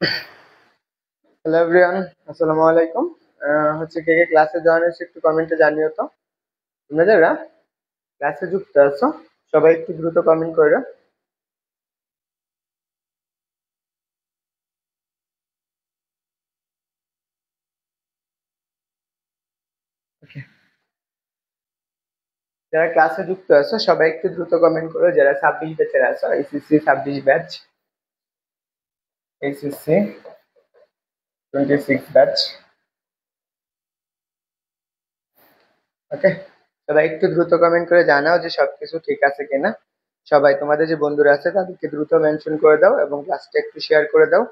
Hello everyone, আসসালামু আলাইকুম। হচ্ছে কে কে ক্লাসে জয়েন হয়েছে একটু কমেন্টে জানিও তো। তোমরা যারা ক্লাসে যুক্ত আছো সবাই একটু দ্রুত কমেন্ট করো। ওকে, যারা ক্লাসে যুক্ত আছো সবাই একটু দ্রুত কমেন্ট করো। যারা 26 ব্যাচের আছো, এইচএসসি 26 ব্যাচ, এইচএসসি 26 ব্যাচ। ওকে, সবাই একটু দ্রুত কমেন্ট করে জানাও যে সবকিছু ঠিক আছে কিনা। সবাই তোমাদের যে বন্ধুরা আছে তাদেরকে দ্রুত মেনশন করে দাও এবং ক্লাসটা একটু শেয়ার করে দাও।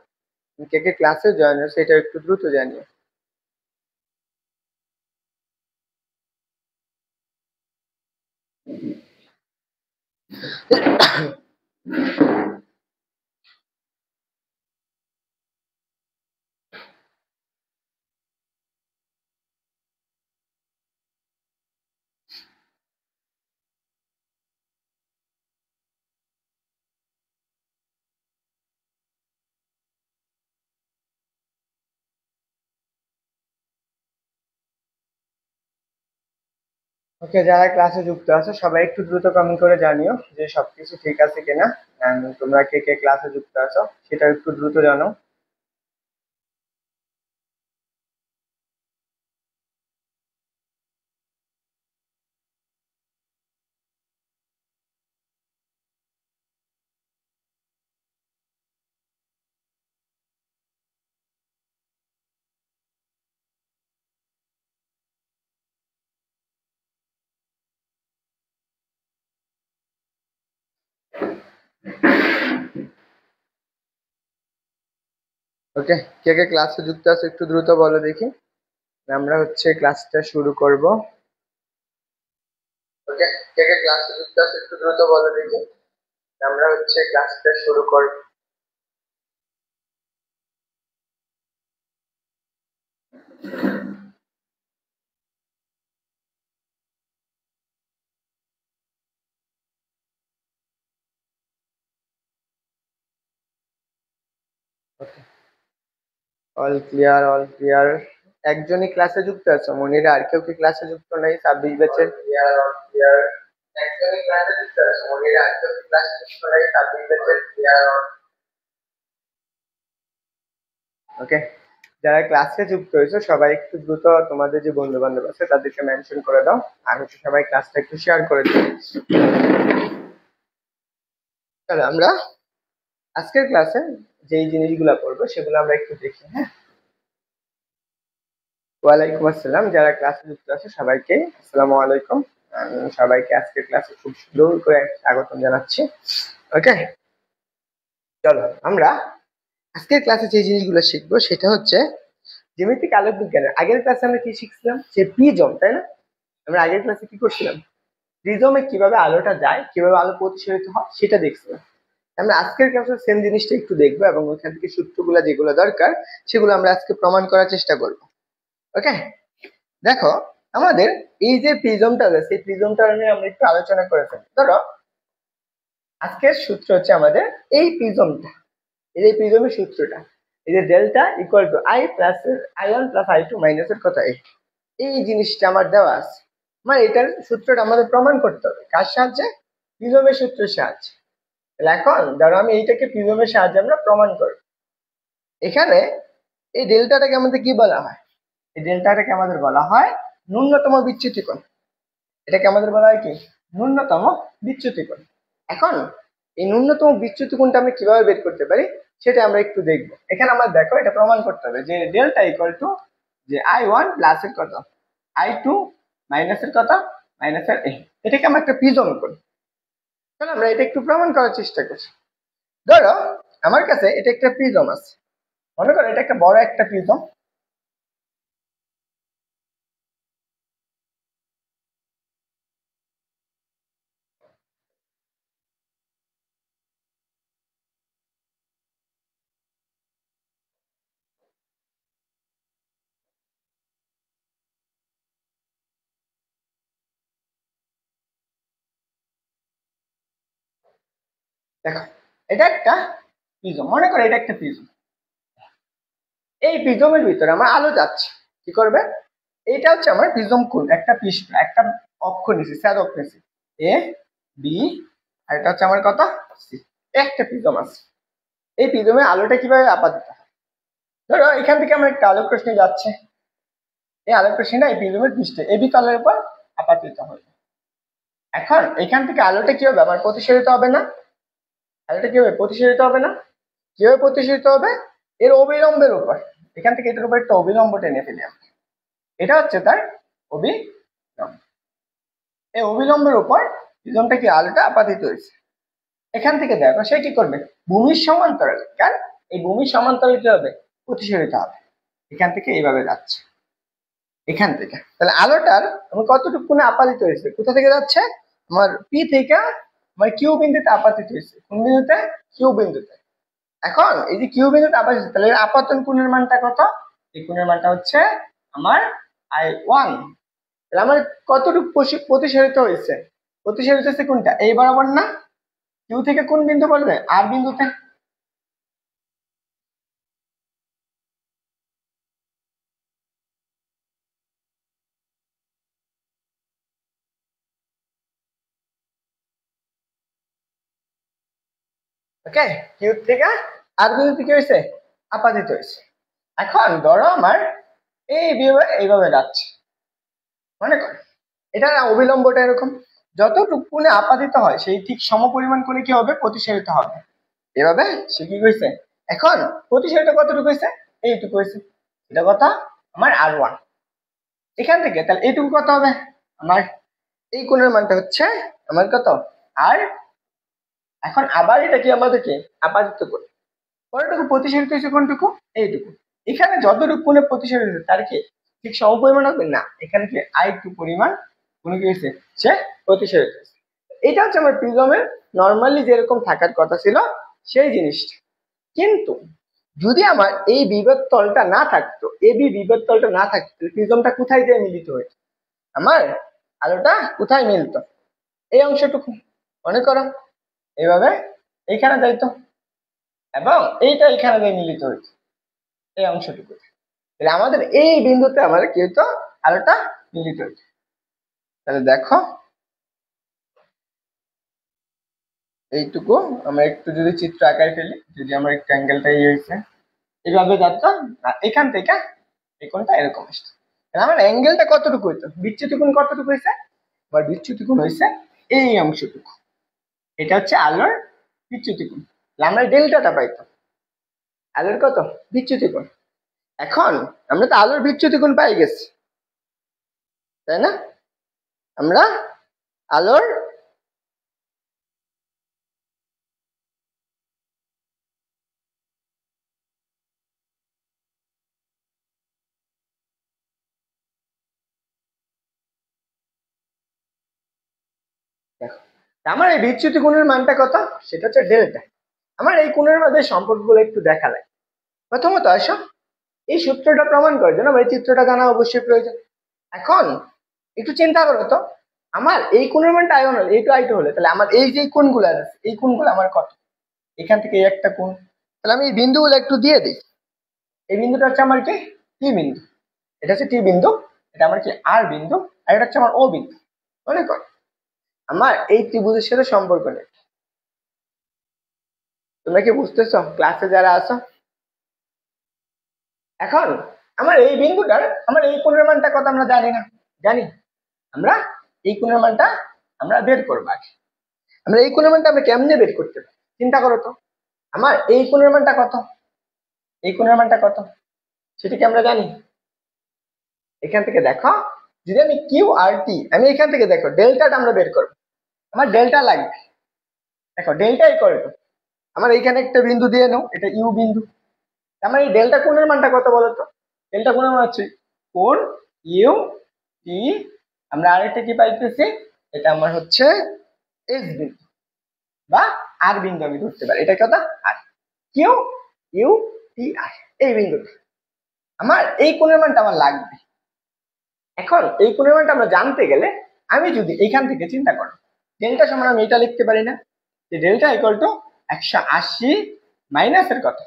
কে কে ক্লাসে জয়েন হয়েছে এটা একটু দ্রুত জানিও। ওকে, যারা ক্লাসে যুক্ত আছো সবাই একটু দ্রুত কমেন্ট করে জানিও যে সবকিছু ঠিক আছে কিনা। তোমরা কে কে ক্লাসে যুক্ত আছো সেটা একটু দ্রুত জানাও। ওকে, কে কে ক্লাসে যুক্ত আছো একটু দ্রুত বলো দেখি। আমরা হচ্ছে ক্লাসটা শুরু করব। ওকে, কে কে ক্লাসে যুক্ত আছো একটু দ্রুত বলো দেখি। আমরা হচ্ছে ক্লাসটা শুরু করব। ওকে, অল ক্লিয়ার, অল ক্লিয়ার। একজনই ক্লাসে যুক্ত আছো মনিরা, আর কেউ কি ক্লাসে যুক্ত নাই 26 ব্যাচের? Clear, all clear. একজনই ক্লাসে যুক্ত আছো মনিরা, আর কেউ কি ক্লাসে যুক্ত নাই 26 ব্যাচের? ক্লিয়ার। ওকে, যারা ক্লাসে যুক্ত হয়েছে সবাই একটু দ্রুত তোমাদের যে বন্ধু বান্ধব আছে তাদেরকে মেনশন করে দাও, আর হচ্ছে সবাই ক্লাসটা একটু শেয়ার করে দিও। তাহলে আমরা আজকের ক্লাসে যেই জিনিসগুলো পড়বো সেগুলো আমরা একটু দেখি, হ্যাঁ। ওয়ালাইকুম আসসালাম, যারা ক্লাসে যুক্ত আছে সবাইকে আসসালামু আলাইকুম। আমি সবাইকে আজকের ক্লাসে খুব সুন্দর করে স্বাগতম জানাচ্ছি। ওকে, চলো আমরা আজকের ক্লাসে যে জিনিসগুলো শিখবো সেটা হচ্ছে জ্যামিতিক আলোক বিজ্ঞানের। আগের ক্লাসে আমরা কি শিখছিলাম, যে প্রিজম, তাই না? আমরা আগের ক্লাসে কি করছিলাম, প্রিজমে কিভাবে আলোটা যায়, কিভাবে আলো প্রতিসরিত হয় সেটা দেখছিলাম। আমরা আজকের ক্লাসে সেম জিনিসটা একটু দেখবো এবং ওইখান থেকে সূত্রগুলো যেগুলো দরকার সেগুলো আমরা আজকে প্রমাণ করার চেষ্টা করব। ওকে, দেখো, আমাদের এই যে প্রিজমটা আছে সেই প্রিজমটা নিয়ে আমরা একটু আলোচনা করে ফেলি। ধরো আজকের সূত্র হচ্ছে আমাদের এই প্রিজমটা, এই যে প্রিজমের সূত্রটা, এই যে delta equal to I plus I1 plus I2 মাইনাসের কথা এই জিনিসটা আমার দেওয়া আছে। মানে এটার সূত্রটা আমাদের প্রমাণ করতে হবে কার সাহায্যে? প্রিজমের সূত্রের সাহায্যে। তাহলে এখন ধরো আমি এইটাকে প্রিজমের সাহায্যে আমরা প্রমাণ করব। এখানে এই ডেল্টাটাকে আমাদের কি বলা হয়? এই ডেল্টাটাকে আমাদের বলা হয় ন্যূনতম বিচ্যুতি কোণ। এটাকে আমাদের বলা হয় কি? ন্যূনতম বিচ্যুতি কোণ। এখন এই ন্যূনতম বিচ্যুতি কোণটা আমরা কিভাবে বের করতে পারি সেটা আমরা একটু দেখবো। এখানে আমরা দেখো এটা প্রমাণ করতে হবে যে ডেল্টা ইকুয়াল টু যে I1 প্লাসের কত, I2 মাইনাসের কত, মাইনাসের এ। এটাকে আমরা একটা প্রিজম করি। তাহলে আমরা এটা একটু প্রমাণ করার চেষ্টা করছি। ধরো আমার কাছে এটা একটা প্রিজম আছে, মনে করো এটা একটা বড় একটা প্রিজম। দেখো, এটা একটা প্রিজম, মনে করো এটা একটা প্রিজম। এই প্রিজমের ভিতরে আমার আলো যাচ্ছে, কি করবে, এইটা হচ্ছে আমার প্রিজম কোণ, একটা পৃষ্ঠ, একটা অক্ষ নিছি, স্যাড অক্ষ নিছি, এ বি, আর এটা হচ্ছে আমার কথা সি, একটা প্রিজম আছে। এই প্রিজমে আলোটা কিভাবে আপাতিত হয়, ধরো এখান থেকে আমার একটা আলোক রশ্মি যাচ্ছে, এই আলোক রশ্মিটা এই প্রিজমের পৃষ্ঠে এবি তলের উপর আপাতিত হয়। এখন এখান থেকে আলোটা কি হবে, আমার প্রতিসরিত হবে না, আলোটা কি হবে, প্রতিসরিত হবে না, কিভাবে প্রতিসরিত হবে, এর অবিলম্বের উপর, এখান থেকে এটার উপর একটা অবিলম্ব টেনে ফেলি আমরা, এটা হচ্ছে তার অবিলম্ব। এই অবিলম্বের উপর প্রিজমটা কি আলোটা আপাতিত হয়েছে। এখান থেকে দেখো সে কি করবে, ভূমির সমান্তরাল, কারণ এই ভূমির সমান্তরাল কি হবে, প্রতিসরিত হবে, এখান থেকে এইভাবে যাচ্ছে, এখান থেকে, তাহলে আলোটার আমার কতটুকু কোণে আপাতিত হয়েছে, কোথা থেকে যাচ্ছে, আমার পি থেকে আমার কিউ বিন্দুতে আপাতিত হয়েছে, কোন বিন্দুতে, কিউ বিন্দুতে। এখন এই যে কিউ বিন্দুতে আপাতিত, তাহলে এর আপতন কোণের মানটা কত, এই কোণের মানটা হচ্ছে আমার I1। তাহলে আমার কতটুকু প্রতিসরিত হয়েছে, প্রতিসরিত হয়েছে কোনটা, এই বরাবর না, কিউ থেকে কোন বিন্দু বলবে, আর বিন্দুতে। ওকে, কিউ থেকে আর বিন্দু থেকে হয়েছে আপাতিত হয়েছে। এখন ধরো আমার এইভাবে যাচ্ছে, মনে কর এটা অবিলম্বটা এরকম, যতটুকু কোণে আপাতিত হয় সেই ঠিক সমপরিমাণ কোণে কি হবে, প্রতিসরিত হবে, এভাবে সে কি করেছে। এখন প্রতিসরিত কতটুকু হয়েছে, এইটুকু হয়েছে, এটা কথা আমার R1। এখান থেকে তাহলে এইটুকু কত হবে, আমার এই কোণের মানটা হচ্ছে আমার কত আর। এখন আবার এটা কি আমাদেরকে আপাতিত করে, কতটুকু প্রতিসরিত হয়েছে, কোনটুকু, এইটুকু। এখানে যতটুকু কোণে প্রতিসরিত হয়েছে তার কি ঠিক সমপরিমাণ হবে না, এখানে কি I2 পরিমাণ কোন কি হয়েছে, সে প্রতিসরিত হয়েছে। এটা হচ্ছে আমার প্রিজমের নর্মালি যেরকম থাকার কথা ছিল সেই জিনিসটা। কিন্তু যদি আমার এই বিভব তলটা না থাকতো, এবি বিভব তলটা না থাকতো, প্রিজমটা কোথায় যেয়ে মিলিত হয়েছে, আমার আলোটা কোথায় মিলতো, এই অংশটুকু, মনে করো এইভাবে এইখানে যাইতো, এবং এইটা এখানে যেয়ে মিলিত হয়েছে এই অংশটুকু, তাহলে আমাদের এই বিন্দুতে আমাদের কি হতো, আলোটা মিলিত হয়েছে। তাহলে দেখো এইটুকু আমরা একটু যদি চিত্র আঁকায় ফেলি, যদি আমার একটু অ্যাঙ্গেলটা ইয়ে হয়েছে, এইভাবে যাতো, আর এখান থেকে এই কোণটা এরকম আসতো, তাহলে আমার অ্যাঙ্গেলটা কতটুকু হইতো, বিচ্যুতি কোণ কতটুকু হয়েছে, আমার বিচ্যুতি কোণ হয়েছে এই অংশটুকু, এটা হচ্ছে আলোর বিচ্যুতি কোণ, তাহলে আমরা ডেল্টাটা পাইতাম, আলোর কত, বিচ্যুতি কোণ। এখন আমরা তো আলোর বিচ্যুতি কোণ পাই গেছি, তাই না, আমরা আলোর দেখো আমার এই বিচ্যুতি কোণের মানটা কত, সেটা হচ্ছে ডেল্টা। আমার এই কোণের মধ্যে সম্পর্কগুলো একটু দেখা লাগে। প্রথমত আসো এই সূত্রটা প্রমাণ করার জন্য আমার এই চিত্রটা জানা অবশ্যই প্রয়োজন। এখন একটু চিন্তা করো তো, আমার এই কোণের মানটা I1 হলে, এই টু I2 হলে, তাহলে আমার এই যে কোণগুলো আছে এই কোণগুলো আমার কত, এখান থেকে এই একটা কোণ, তাহলে আমি এই বিন্দুগুলো একটু দিয়ে দিই। এই বিন্দুটা হচ্ছে আমার কি টি বিন্দু, এটা হচ্ছে টি বিন্দু, এটা আমার কি আর বিন্দু, আর এটা হচ্ছে আমার ও বিন্দু। মনে কর আমার এই ত্রিভুজের সাথে সম্পর্ক নেই, তোমরা কি বুঝতেছো ক্লাসে যারা আছো। এখন আমার এই বিন্দুটার আমার এই কোণের মানটা কত আমরা জানি না, জানি আমরা এই কোণের মানটা আমরা বের করবো আগে। আমরা এই কোণের মানটা আমরা কেমনে বের করতে পারি, চিন্তা করো তো, আমার এই কোণের মানটা কত, এই কোণের মানটা কত সেটা কি আমরা জানি। এখান থেকে দেখো যদি আমি কিউ আর টি, আমি এখান থেকে দেখো ডেল্টাটা আমরা বের করবো, আমার ডেল্টা লাগবে। দেখো ডেল্টা ইকুয়াল টু আমার এইখানে একটা বিন্দু দিয়ে নাও, এটা ইউ বিন্দু, আমার এই ডেল্টা কোণের মানটা কত বলতো, ডেল্টা কোণের মান হচ্ছে কোণ ইউ টি, আমরা আরেকটা কি পাইতেছি, এটা আমার হচ্ছে এস বিন্দু বা আর বিন্দু আমি ধরতে পারি, এটা কত আর, কিউ ইউ টি আর, এই বিন্দুটা আমার এই কোণের মানটা আমার লাগবে। এখন এই কোণের মানটা আমরা জানতে গেলে আমি যদি এখান থেকে চিন্তা করো ডেল্টা সমান আমি এটা লিখতে পারি না, যে ডেল্টা ইকুয়াল টু 180 মাইনাসের কত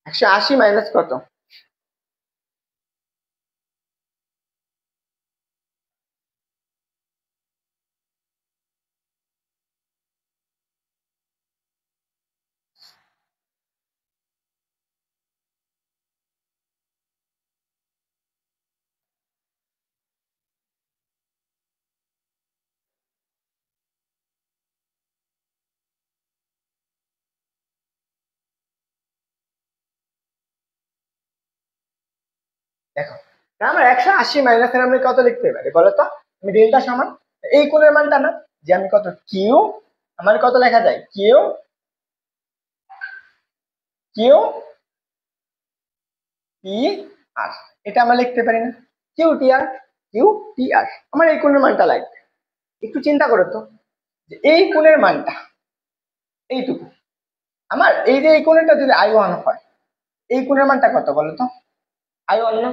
180 মাইনাস কত? দেখো, আমরা 180 মাইনাসের আমরা কত লিখতে পারি বলো তো? আমি ডেল্টা সমান এই কোণের মানটা না, যে আমি কত কিউ, আমার কত লেখা যায় কিউ, কিউ টি আর, এটা আমরা লিখতে পারি না? কিউ টি আর, কিউ টি আর, আমার এই কোণের মানটা লাগবে। একটু চিন্তা করো তো, যে এই কোণের মানটা এইটুকু, আমার এই যে এই কোণেরটা যদি I1 হয়, এই কোণের মানটা কত বলো তো? I1 না?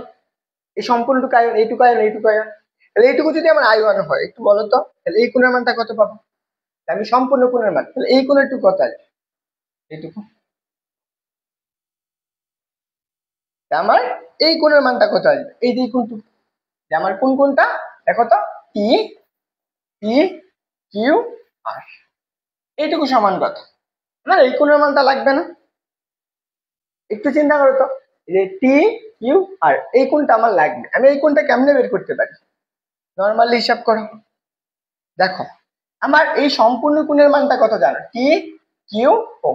এই সম্পূর্ণটুকু আয়ন, এইটুকু আয়ন, এইটুকু আয়ন, তাহলে এইটুকু যদি আমার I1 হয়, একটু বলো তো, তাহলে এই কোণের মানটা কত পাবো? আমি সম্পূর্ণ কোণের মান, তাহলে এই কোণের টুকু কত আসবে? এইটুকু। আমার এই কোণের মানটা কত আসবে? এই যে কোণটুকু, যে আমার কোন কোণটা দেখো তো, টি টি কিউ আর, এইটুকু সমান কত? আমার এই কোণের মানটা লাগবে না? একটু চিন্তা করো তো, যে টি কিউ আর এই কোণটা আমার লাগবে, আমি এই কোণটা কেমনে বের করতে পারি? নর্মালি হিসাব করো, দেখো আমার এই সম্পূর্ণ কোণের মানটা কত জানো? টি কিউ ও,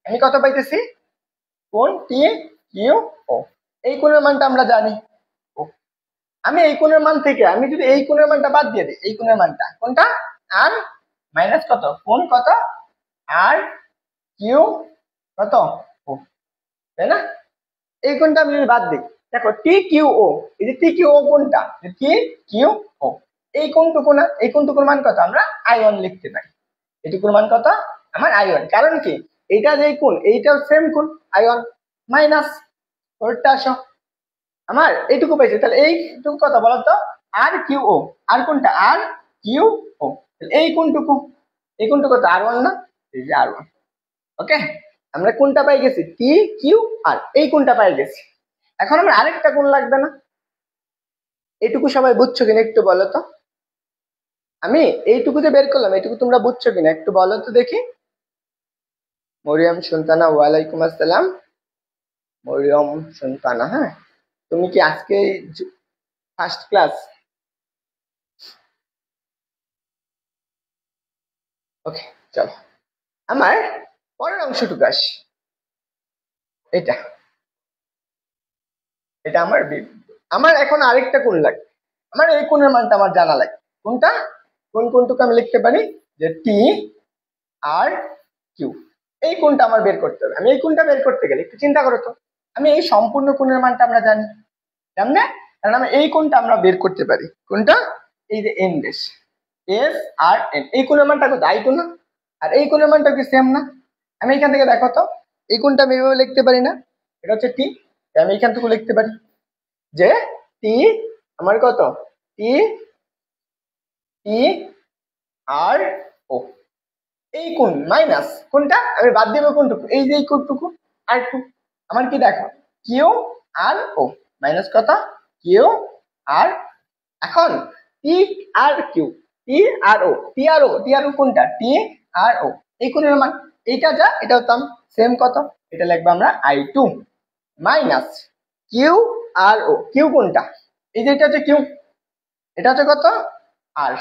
আমি কত পাইতেছি? কোণ টি কিউ ও, এই কোণের মানটা আমরা জানি ও। আমি এই কোণের মান থেকে আমি যদি এই কোণের মানটা বাদ দিয়ে দিই, এই কোণের মানটা কোনটা? আর মাইনাস কত? কোণ কত? আর কিউ কত ও, তাই না? এই কোণটা আমি যদি বাদ দিই, দেখো টি কিউ ও, এই যে টি কিউ ও কোণটা, টি কিউ ও, এই কোণটুকু না, এই কোণটুকুর মান কত? আমরা I1 লিখতে পারি। এটুকুর মান কত? আমার I1। কারণ কি, এইটা যে কোণ, এইটাও সেম কোণ I1 মাইনাস ওরটা আসো, আমার এইটুকু পাইছে, তাহলে এইটুকু কত বলতো? আর কিউ ও, আর কোনটা? আর কিউ ও, এই কোণটুকু, এই কোণটুকু কত? R1 না? এই যে R1। ওকে, আমরা কোনটা পাই গেছি? টি কিউ আর, এই কোণটা পাই গেছি। এখন আমার আরেকটা কোণ লাগবে না? এইটুকু সবাই বুঝছো কিনা একটু বলো তো? আমি এইটুকু যে বের করলাম, এইটুকু তোমরা বুঝছো কিনা একটু বলো তো দেখি। মরিয়ম সুলতানা, ওয়ালাইকুম আসসালাম। মরিয়ম সুলতানা, হ্যাঁ, তুমি কি আজকে ফার্স্ট ক্লাস? ওকে, চলো আমার পরের অংশটুকু আসি। এটা এটা আমার আমার এখন আরেকটা কোণ লাগবে, আমার এই কোণের মানটা আমার জানা লাগে। কোনটা? কোন কোণটুকু আমি লিখতে পারি যে টি আর কিউ, এই কোণটা আমার বের করতে হবে। আমি এই কোণটা বের করতে গেলে একটু চিন্তা করো তো, আমি এই সম্পূর্ণ কোণের মানটা আমরা জানি কেমনে? কারণ আমি এই কোণটা আমরা বের করতে পারি। কোনটা? এই যে এন ড্যাশ, এস আর এন, এই কোণের মানটা কত? I2 না? আর এই কোণের মানটা কি সেম না? আমি এখান থেকে দেখো তো, এই কোণটা আমি এভাবে লিখতে পারি না? এটা হচ্ছে টি, আমি এখান থেকে লিখতে পারি যে টি আমার কত? টি টি আর ও, এই কোণ মাইনাস কোনটা আমি বাদ দিব? কোনটুকু? এই যে এই কোণটুকু R2। আমার কি দেখো, কিউ আর ও মাইনাস কত? কিউ আর, এখন টি আর কিউ, টি আর ও, টি আর ও, টি আর ও কোনটা? টি আর ও, এই কোণের মান এইটা যা, এটা হতাম সেম কত? এটা লিখবো আমরা I2 মাইনাস কিউ আর ও, কিউ কোনটা? এই যে এটা হচ্ছে কিউ, এটা হচ্ছে কত? আর,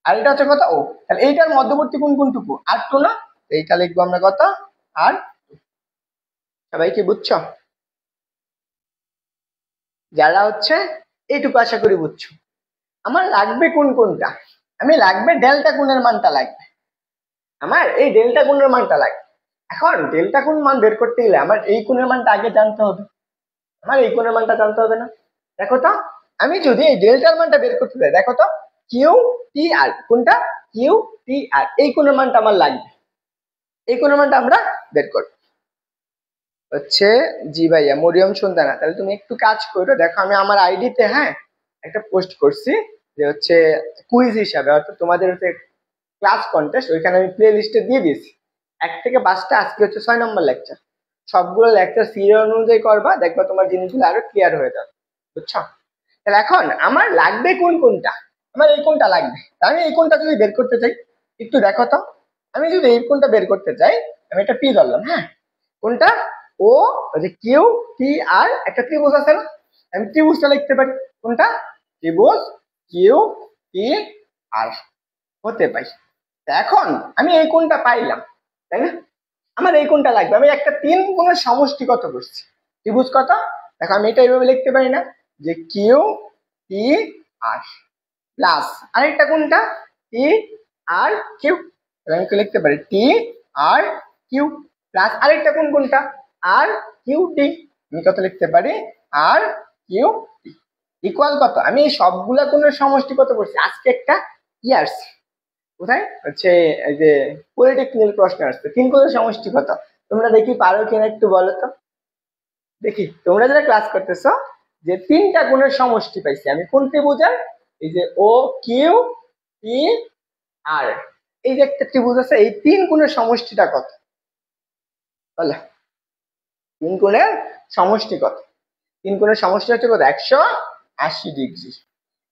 আর এটা হচ্ছে কত? ও, তাহলে এইটার মধ্যবর্তী কোণ কোনটুকু? R2 না? এইটা লিখবো আমরা কত? আর, সবাই কি বুঝছো? যারা হচ্ছে এইটুকু আশা করি বুঝছো। আমার লাগবে কোন কোনটা? আমি লাগবে ডেল্টা কোণের মানটা লাগবে, আমার এই ডেল্টা কোণের মানটা লাগবে। এখন ডেল্টা কোণ মান বের করতে গেলে আমার এই কোণের মানটা আগে জানতে হবে, আমার এই কোণের মানটা জানতে হবে না? দেখো তো, আমি যদি এই ডেল্টার মানটা বের করতে চাই, দেখো তো, কিউ টি আর, কোনটা? কিউ টি আর, এই কোণের মানটা আমার লাগবে, এই কোণের মানটা আমরা বের করব। হচ্ছে জি ভাইয়া, মরিয়ম সুলতানা, তাহলে তুমি একটু কাজ করো, দেখো আমি আমার আইডিতে, হ্যাঁ, একটা পোস্ট করছি যে হচ্ছে কুইজ হিসাবে, অর্থাৎ তোমাদের হচ্ছে ক্লাস কন্টেস্ট, ওইখানে আমি প্লে লিস্টে দিয়ে দিয়েছি 1 থেকে 5টা, আজকে হচ্ছে 6 নম্বর লেকচার। সবগুলো লেকচার সিরিয়াল অনুযায়ী করবা, দেখবা তোমার জিনিসগুলো আরো ক্লিয়ার হয়ে যাবে। বুঝছো? তাহলে এখন আমার লাগবে কোনটা, আমার এই কোনটা লাগবে। আমি এই কোনটা যদি বের করতে চাই, একটু দেখো তো, আমি যদি এই কোনটা বের করতে চাই, আমি একটা পি ধরলাম। হ্যাঁ, কোনটা? ও যে কিউ টি আর একটা ত্রিভুজ আছে না, আমি ত্রিভুজটা লিখতে পারি। কোনটা? ত্রিভুজ কিউ টি আর হতে পাই। এখন আমি এই কোনটা পাইলাম, তাই না? আমার এই কোনটা লাগবে। আমি একটা 3 গুণের সমষ্টি কত করছি, ত্রিভুজ কত? দেখো আমি এটা এইভাবে লিখতে পারি না, যে কিউ টি আর প্লাস আরেকটা কোনটা, টি আর কিউ। আমি লিখতে পারি টি আর কিউ প্লাস আরেকটা কোনটা, আর কিউ টি। আমি কত লিখতে পারি, আর কিউ টি ইকুয়াল কত? আমি এই সবগুলা কোণের সমষ্টি কত করছি। আজকে একটা ইয়ার্স কোথায় হচ্ছে, এই যে পলিটেকনিক্যাল প্রশ্ন আসছে 3 কোণের সমষ্টি কত। তোমরা দেখি পারো কিনা একটু বলো তো দেখি। তোমরা যারা ক্লাস করতেছো, যে 3টা কোণের সমষ্টি পাইছি আমি, কোন ত্রিভুজের? এই যে ও কিউ টি আর, এই যে একটা ত্রিভুজ আছে, এই 3 কোণের সমষ্টিটা কত বলো? 3 কোণের সমষ্টি কত? 3 কোণের সমষ্টি হচ্ছে কত? 180 ডিগ্রি।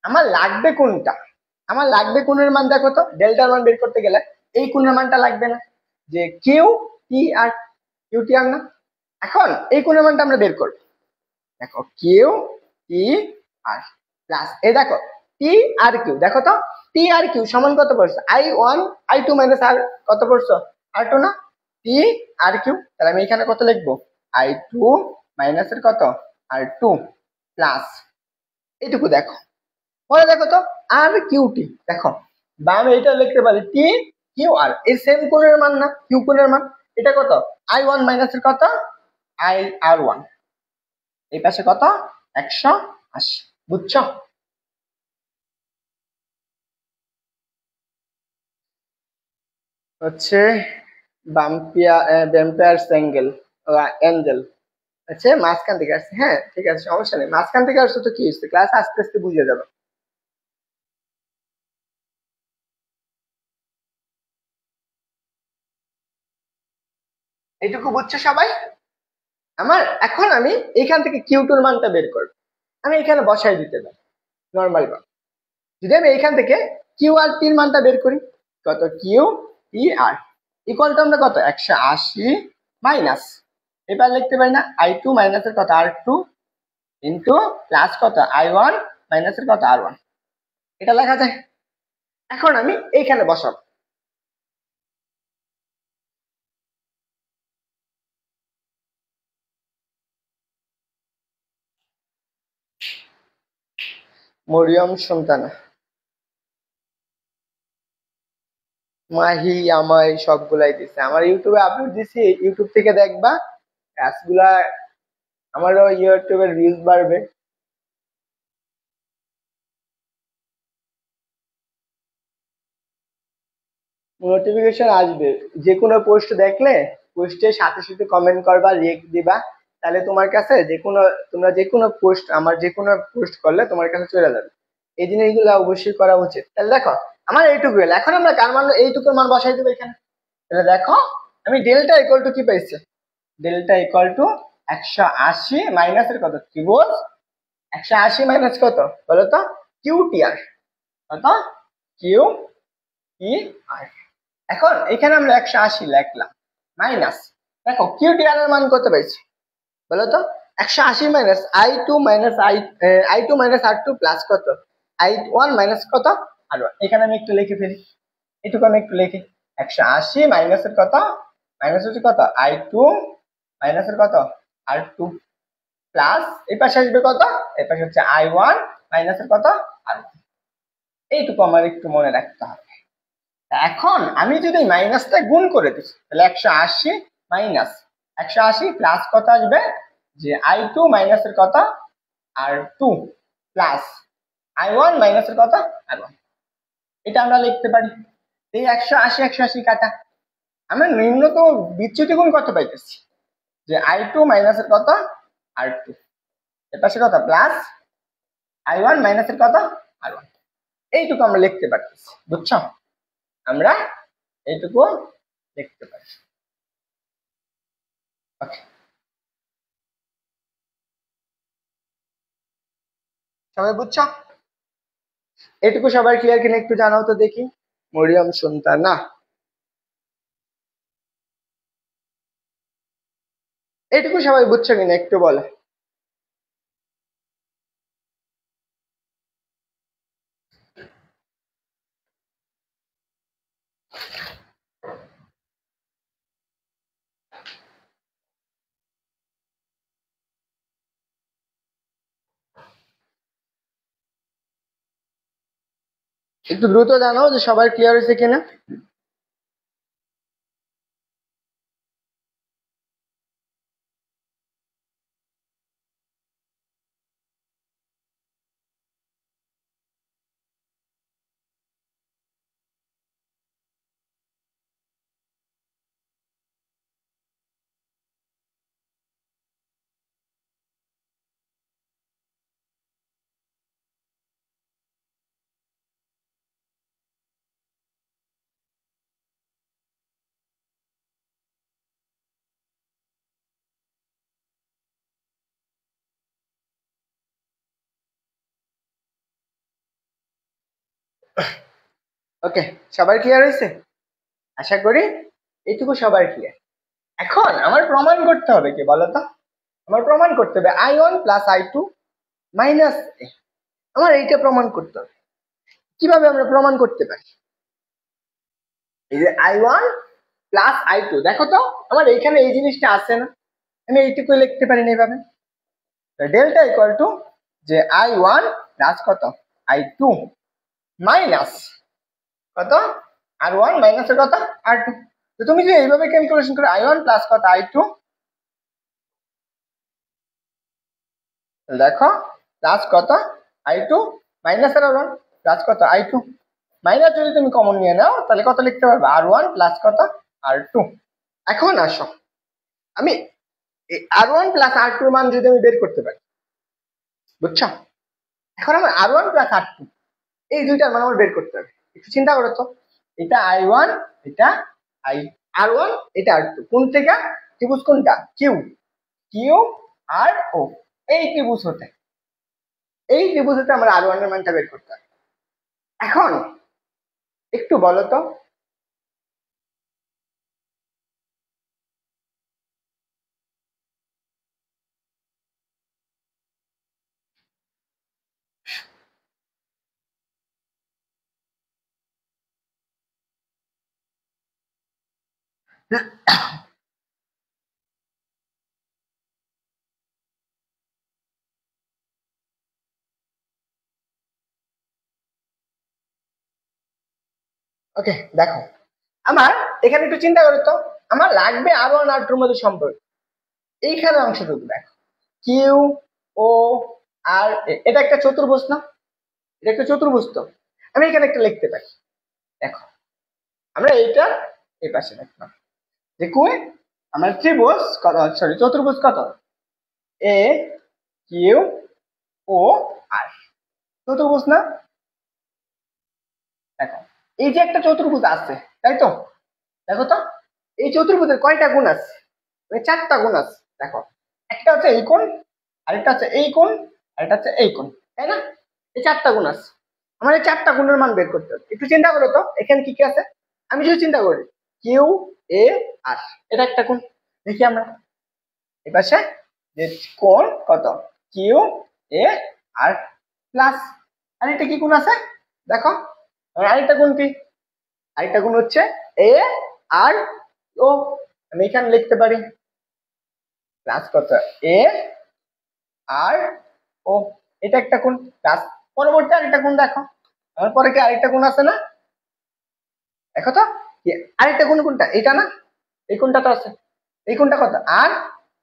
আমার লাগবে কোনটা? আমার লাগবে কোণের মান। দেখো তো, ডেল্টার মান বের করতে গেলে এই কোণের মানটা লাগবে না, যে কিউ টি আর, কিউ টি আর না। এখন এই কোণের মানটা আমরা বের করব। দেখো কিউ টি আর প্লাস এই দেখো টি আর কিউ। দেখো তো, টি আর কিউ সমান কত পড়ছে? I1 I2 মাইনাস আর কত পড়ছো? R2 না? টি আর কিউ, তাহলে আমি এখানে কত লিখবো? I2 মাইনাস এর কত? R2 প্লাস এইটুকু। দেখো পরে দেখো তো, আর কিউ টি। দেখো বামে এটা লিখতে পারি টি কিউ আর, এই সেম কোণের মান না, কিউ কোণের মান। এটা কত? I1 মাইনাস এর কত? IR1। এই পাশে কত? 180। বুঝছো? হচ্ছে ভ্যাম্পায়ার্স অ্যাঞ্জেল আচ্ছা, মাঝখান থেকে আসছে। হ্যাঁ ঠিক আছে, সমস্যা নেই। মাঝখান থেকে আসছে তো কি হচ্ছে, ক্লাস আস্তে আস্তে বুঝে যাবে। এইটুকু বুঝছো সবাই? আমার এখন আমি এখান থেকে কিউ টুর মানটা বের করবো। আমি এখানে বসাই দিতে পারি নর্মাল মান। যদি আমি এখান থেকে কিউ আর টির মানটা বের করি, কত? Q T R equal to আমরা কত? 180 মাইনাস, এবার লিখতে পারি না I2 মাইনাসের কত? R2 ইন্টু প্লাস কত? I1 মাইনাসের কত? R1। এটা লেখা যায়। এখন আমি এইখানে বসাবো। মরিয়ম সুলতানা, মাহি আমায় সবগুলাই দিছে। আমার ইউটিউবে আপলোড দিছি, ইউটিউব থেকে দেখবা ক্লাসগুলা, আমারও ইউটিউবের রিলস বাড়বে। নোটিফিকেশন আসবে। যে কোনো পোস্ট দেখলে পোস্টের সাথে সাথে কমেন্ট করবা, রিয়েক্ট দিবা, তাহলে তোমার কাছে যে কোনো, তোমরা যে কোনো পোস্ট, আমার যে কোনো পোস্ট করলে তোমার কাছে চলে যাবে। এই জিনিসগুলো অবশ্যই করা উচিত। তাহলে দেখো আমার এইটুকু হলো। এখন আমরা কার মান, এইটুকুর মান বসাই দেবো এখানে। তাহলে দেখো আমি ডেল্টা ইকুয়াল টু কি পাইছি? ডেল্টা ইকুয়াল টু 180 মাইনাসের কত? ত্রিভুজ 180 মাইনাস কত বলো তো? কিউ টি আর। কত? কিউ টি আর। এখন এখানে আমরা 180 লিখলাম মাইনাস, দেখো কিউ টি আর এর মান কত পাইছি বলো তো? 180 minus I2 minus I2 minus R2 plus কত? I1 মাইনাস কত? R1। এখানে আমি একটু লিখে ফেলি, এটুকু আমি একটু লিখি। 180 মাইনাসের কত? মাইনাস হচ্ছে কত? I2 মাইনাসের কত? R2 প্লাস এই পাশে আসবে কত? এই পাশে হচ্ছে I1 মাইনাসের কত? R1। এইটুকু আমার একটু মনে রাখতে হবে। এখন আমি যদি মাইনাসটা গুণ করে দিই, তাহলে 180 মাইনাস 180 প্লাস কত আসবে? যে I2 মাইনাসের কত? R2 প্লাস I1 মাইনাসের কত? R1। এটা আমরা লিখতে পারি। এই 180 180 কাটা, আমরা নিম্নতম বিচ্যুতি গুণ কত পাইতেছি? যে I2 মাইনাসের কত? R2 এর পাশে কত? প্লাস I1 মাইনাসের কত? R1। এইটুকু আমরা লিখতে পারতেছি। বুঝছো? আমরা এইটুকু লিখতে পারি। ওকে। সবাই বুঝছো? এটুকু সবার ক্লিয়ার কিনা একটু জানাও তো দেখি। মরিয়ম সুলতানা, এটুকু সবাই বুঝছো কিনা একটু বলো। একটু দ্রুত জানাও যে সবার ক্লিয়ার হয়েছে কিনা। ওকে, সবার ক্লিয়ার হয়েছে আশা করি। এইটুকু সবার ক্লিয়ার। এখন আমার প্রমাণ করতে হবে কি বলতো? আমার প্রমাণ করতে হবে I1 প্লাস I2 মাইনাস এ। আমার এইটা প্রমাণ করতে হবে। কিভাবে আমরা প্রমাণ করতে পারি? এই যে I1 প্লাস I2, দেখো তো আমার এইখানে এই জিনিসটা আছে না? আমি এইটুকু লিখতে পারি না এইভাবে। ডেল্টা ইকুয়াল টু যে I1 প্লাস কত I2 মাইনাস কত R1 মাইনাস কত R2। তো তুমি যে এইভাবে ক্যালকুলেশন করো I1 প্লাস কত I2, দেখো প্লাস কত I2 মাইনাস R1 প্লাস কত I2 মাইনাস, যদি তুমি কমন নিয়ে নাও তাহলে কত লিখতে পারবে R1 প্লাস কত R2। এখন আসো আমি R1 প্লাস R2 এর মান যদি আমি বের করতে পারি, বুঝছো? এখন আমার R1 প্লাস R2 এই দুইটার মান আমার বের করতে হবে। একটু চিন্তা করো তো, এটা I1, এটা R1, এটা R2, কোন থেকে ত্রিভুজ কোনটা? কিউ, কিউ আর ও, এই ত্রিভুজ হতে আমার R1 এর মানটা বের করতে হবে। এখন একটু বলো তো, ওকে দেখো আমার এখানে একটু চিন্তা করো তো, আমার লাগবে R1 R2 এর মধ্যে সম্পর্ক। এইখানে অংশটুকু দেখো, কিউ ও আর এটা একটা চতুর্ভুজ না? এটা একটা চতুর্ভুজ। তো আমি এখানে একটা লিখতে পারি, দেখো আমরা এইটা এই পাশে রাখলাম যে কই আমার ত্রিভুজ কত, সরি চতুর্ভুজ কত, এ কিউ ও আর, চতুর্ভুজ না? দেখো এই যে একটা চতুর্ভুজ আছে, তাই তো? দেখো তো এই চতুর্ভুজের কয়টা গুণ আছে? চারটা গুণ আছে। দেখো একটা হচ্ছে এই কোণ, আরেকটা হচ্ছে এই কোণ, আরেকটা হচ্ছে এই কোণ, তাই না? এই চারটা গুণ আছে। আমার এই চারটা গুণের মান বের করতে হবে। একটু চিন্তা করো তো এখানে কি কি আছে। আমি যদি চিন্তা করি কিউ এ আর, এটা একটা কোণ, দেখি আমরা এই পাশে যে কোণ কত কিউ এ আর প্লাস, আর এটা কি কোণ আছে দেখো, আরেকটা কোণ কি, আরেকটা গুণ হচ্ছে এ আর ও। আমি এখানে লিখতে পারি প্লাস কত এ আর ও, এটা একটা কোণ প্লাস পরবর্তী আরেকটা কোণ। দেখো আমার পরে কি আরেকটা কোণ আছে না? দেখো তো আরেকটা কোণ কোনটা, এটা না? এই কোণটা তো আছে। এই কোণটা কত আর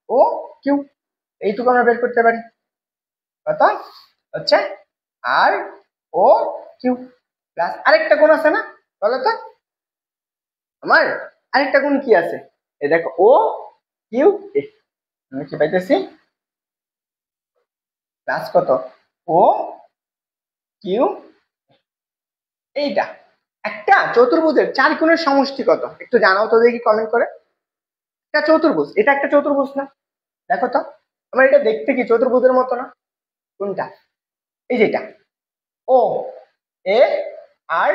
ও কিউ, এইটুকু আমরা বের করতে পারি। কত হচ্ছে আর ও কিউ প্লাস আরেকটা কোণ আছে না? বলো তো আমার আরেকটা কোণ কি আছে? এই দেখো ও কিউ এ, আমি কি পাইতেছি প্লাস কত ও কিউ। এইটা একটা চতুর্ভুজের চার কোণের সমষ্টি কত একটু জানাও তো দেখি কমেন্ট করে। একটা চতুর্ভুজ, এটা একটা চতুর্ভুজ না? দেখো তো আমার এটা দেখতে কি চতুর্ভুজের মতো না? কোনটা? এই যেটা ও এ আর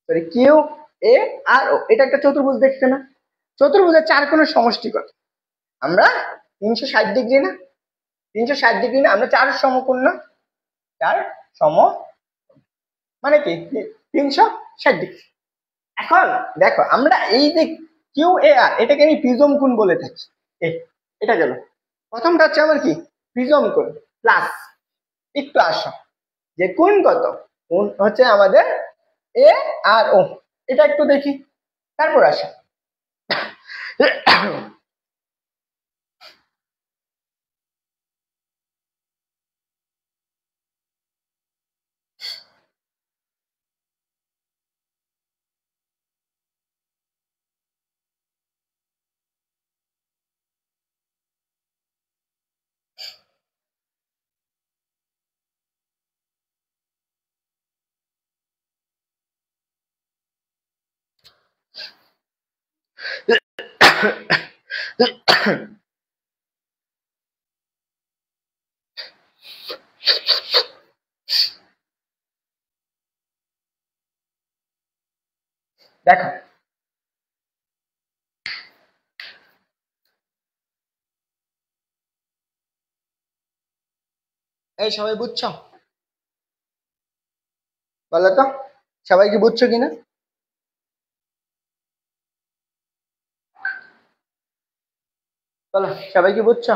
সরি কিউ এ আর ও, এটা একটা চতুর্ভুজ দেখছে না? চতুর্ভুজের চার কোণের সমষ্টি কত? আমরা 360 ডিগ্রি না? 360 ডিগ্রি না? আমরা চার সমকোণ না? চার সম মানে কি 360 ডিগ্রি। এখন দেখো আমরা এই যে কিউ এ আর এটাকে আমি প্রিজম কোণ বলে থাকি। এটা গেল প্রথমটা হচ্ছে আমার কি প্রিজম কোণ প্লাস একটু আসো যে কোণ কত, কোণ হচ্ছে আমাদের এ আর ও, এটা একটু দেখি তারপর আসো। দেখো এই সবাই বুঝছো? বলো তো সবাই কি বুঝছো কিনা? বলো সবাই কি বুঝছো?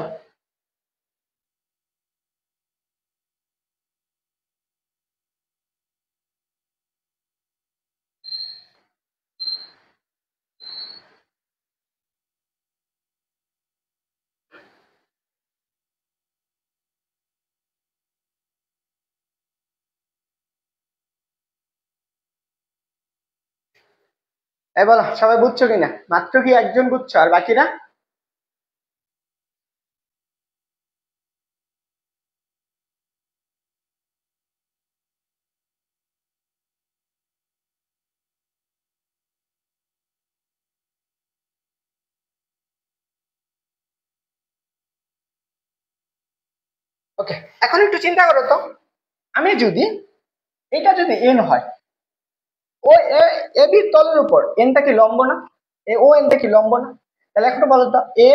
এই বলো সবাই বুঝছো কিনা? মাত্র কি একজন বুঝছো আর বাকিরা? ওকে, এখন একটু চিন্তা করো তো, আমি যদি এটা যদি এন হয়, ও এ বি তলের উপর এনটা কি লম্ব না? এ ও এনটা কি লম্ব না? তাহলে এখন বলো তো এ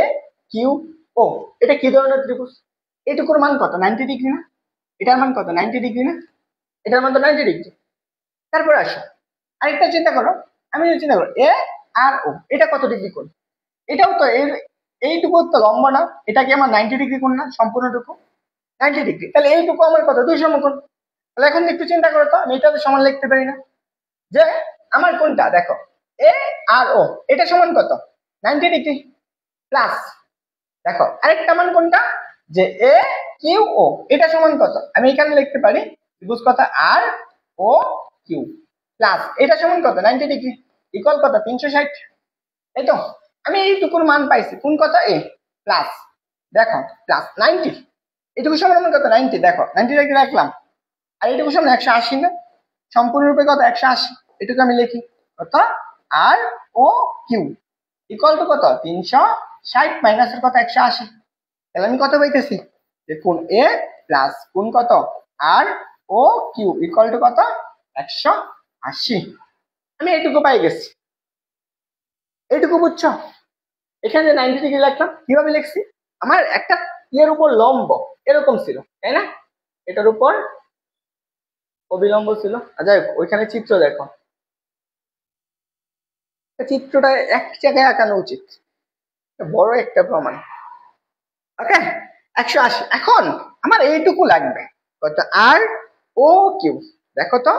কিউ ও এটা কি ধরনের ত্রিভুজ? এটুকুর মান কত 90 ডিগ্রি না? এটার মান কত 90 ডিগ্রি না? এটার মান তো 90 ডিগ্রি। তারপর আসো আরেকটা চিন্তা করো, আমি যদি চিন্তা করো এ আর ও এটা কত ডিগ্রি কোণ? এটাও তো এর এইটুকু তো লম্ব না? এটা কি আমার 90 ডিগ্রি কোণ না সম্পূর্ণটুকু? 90 ডিগ্রি, তাহলে এইটুকু আমার কত 2 সমকোণ। তাহলে এখন একটু চিন্তা করো তো আমি এটা সমান লিখতে পারি না যে আমার কোনটা দেখো এ আর ও এটা সমান কত 90 ডিগ্রি প্লাস দেখো আরেকটা মান কোনটা যে এ কিউ ও এটা সমান কত, আমি এখানে লিখতে পারি ত্রিভুজ কত আর ও কিউ প্লাস এটা সমান কত 90 ডিগ্রি ইকুয়াল কত 360। এই তো আমি এইটুকুর মান পাইছি কোন কত এ প্লাস দেখো প্লাস 90 এটুকু সমান আমার কত 90, দেখো 90 রাখলাম আর এটুকু সমান 180 না? সম্পূর্ণরূপে কত 180, এটুকু আমি লিখি কত আর ও কিউ ইকুয়াল টু কত 360 মাইনাসের কত 180। তাহলে আমি কত পাইতেছি যে কোণ এ প্লাস কোণ কত আর ও কিউ ইকুয়াল টু কত 180। আমি এইটুকু পাই গেছি। এইটুকু বুঝছো? এখানে যে 90 ডিগ্রি লিখলাম কিভাবে লিখছি, আমার একটা ইয়ের উপর লম্ব এরকম ছিল তাই না, এটার উপর অবিলম্ব ছিল। আচ্ছা ওইখানে চিত্র দেখো, চিত্রটা এক জায়গায় আঁকানো উচিত, বড় একটা প্রমাণ। ওকে 180, এখন আমার এইটুকু লাগবে কত আর ও কিউ। দেখো তো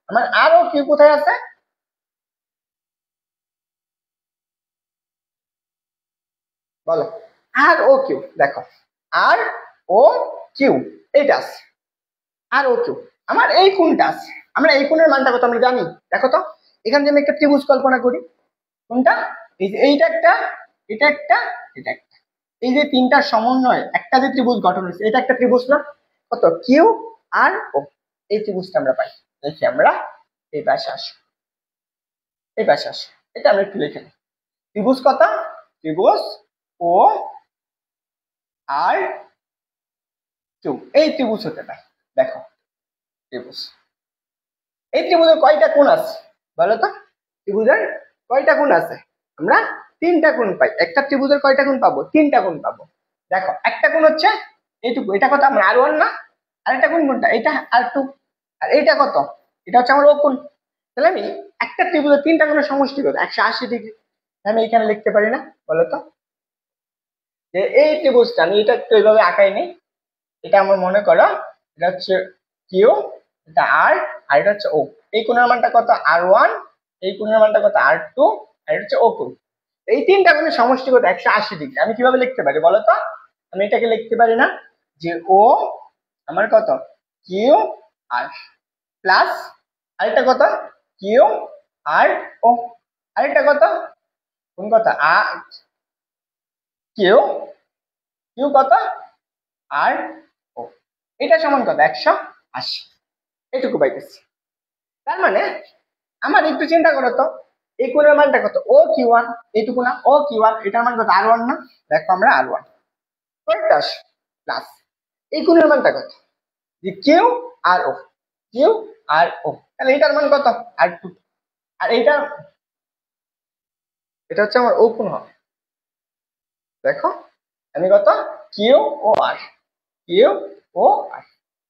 আমার আর ও কিউ কোথায় আছে? বলো আর ও কিউ দেখো আর ও কিউ এইটা আছে আর ও কিউ আমার এই কোণটা আছে, আমরা এই কোণের মানটা কত আমরা জানি। দেখো তো এখানে যদি আমি একটা ত্রিভুজ কল্পনা করি, কোনটা এই যে এইটা একটা এটা একটা এটা একটা, এই যে তিনটার সমন্বয়ে একটা যে ত্রিভুজ গঠন হয়েছে এটা একটা ত্রিভুজ না? কত কিউ আর ও এই ত্রিভুজটা আমরা পাই। দেখি আমরা এই পাশে আসি, এই পাশে আসি, এটা আমরা একটু লিখে নিই। ত্রিভুজ কত? ত্রিভুজ ও আর টু, এই ত্রিভুজ হতে পারে। দেখো ত্রিভুজ, এই ত্রিভুজের কয়টা কোণ আছে বলো তো? ত্রিভুজের কয়টা কোণ আছে? আমরা তিনটা কোণ পাই। একটা ত্রিভুজের কয়টা কোণ পাবো? তিনটা কোণ পাবো। দেখো একটা কোণ হচ্ছে এইটুকু, এটা কত আমার R1 না? আর একটা কোণ কোনটা? এটা R2। আর এইটা কত? এটা হচ্ছে আমার ও কোণ। তাহলে আমি একটা ত্রিভুজের তিনটা কোণের সমষ্টি কত? 180°। আমি এখানে লিখতে পারি না বলো তো যে এই ত্রিভুজটা, আমি এটা একটু এইভাবে আঁকাই নি। এটা আমার মনে করো এটা হচ্ছে কিউ, এটা আর, আর এটা হচ্ছে ও। এই কোণের মানটা কত? R1। এই কোণের মানটা কত? R2। আর এটা হচ্ছে ও কোণ। এই তিনটা কোণের সমষ্টি কত? 180°। আমি কিভাবে লিখতে পারি বলো তো? আমি এটাকে লিখতে পারি না যে ও আমার কত? কিউ আর প্লাস আরেকটা কত? কিউ আর ও। আরেকটা কত? কোন কথা? কিউ, কিউ কত? আর ও। এটা সমান কত? 180। এটুকু পাইতেছি। তার মানে আমার একটু চিন্তা করো তো, এই কোণের মানটা কত? ও কিউ1। এইটুকু না? ও কিউ1, এটার মান কত? R1 না? দেখো আমরা R1 প্লাস এই কোণের মানটা কত? যে কিউ আর ও, কিউ আর ও, তাহলে এটার মান কত? R2। আর এইটা, এটা হচ্ছে আমার ও কোণ হবে। দেখো আমি কত? কিউ ও আর, কিউ ও আর,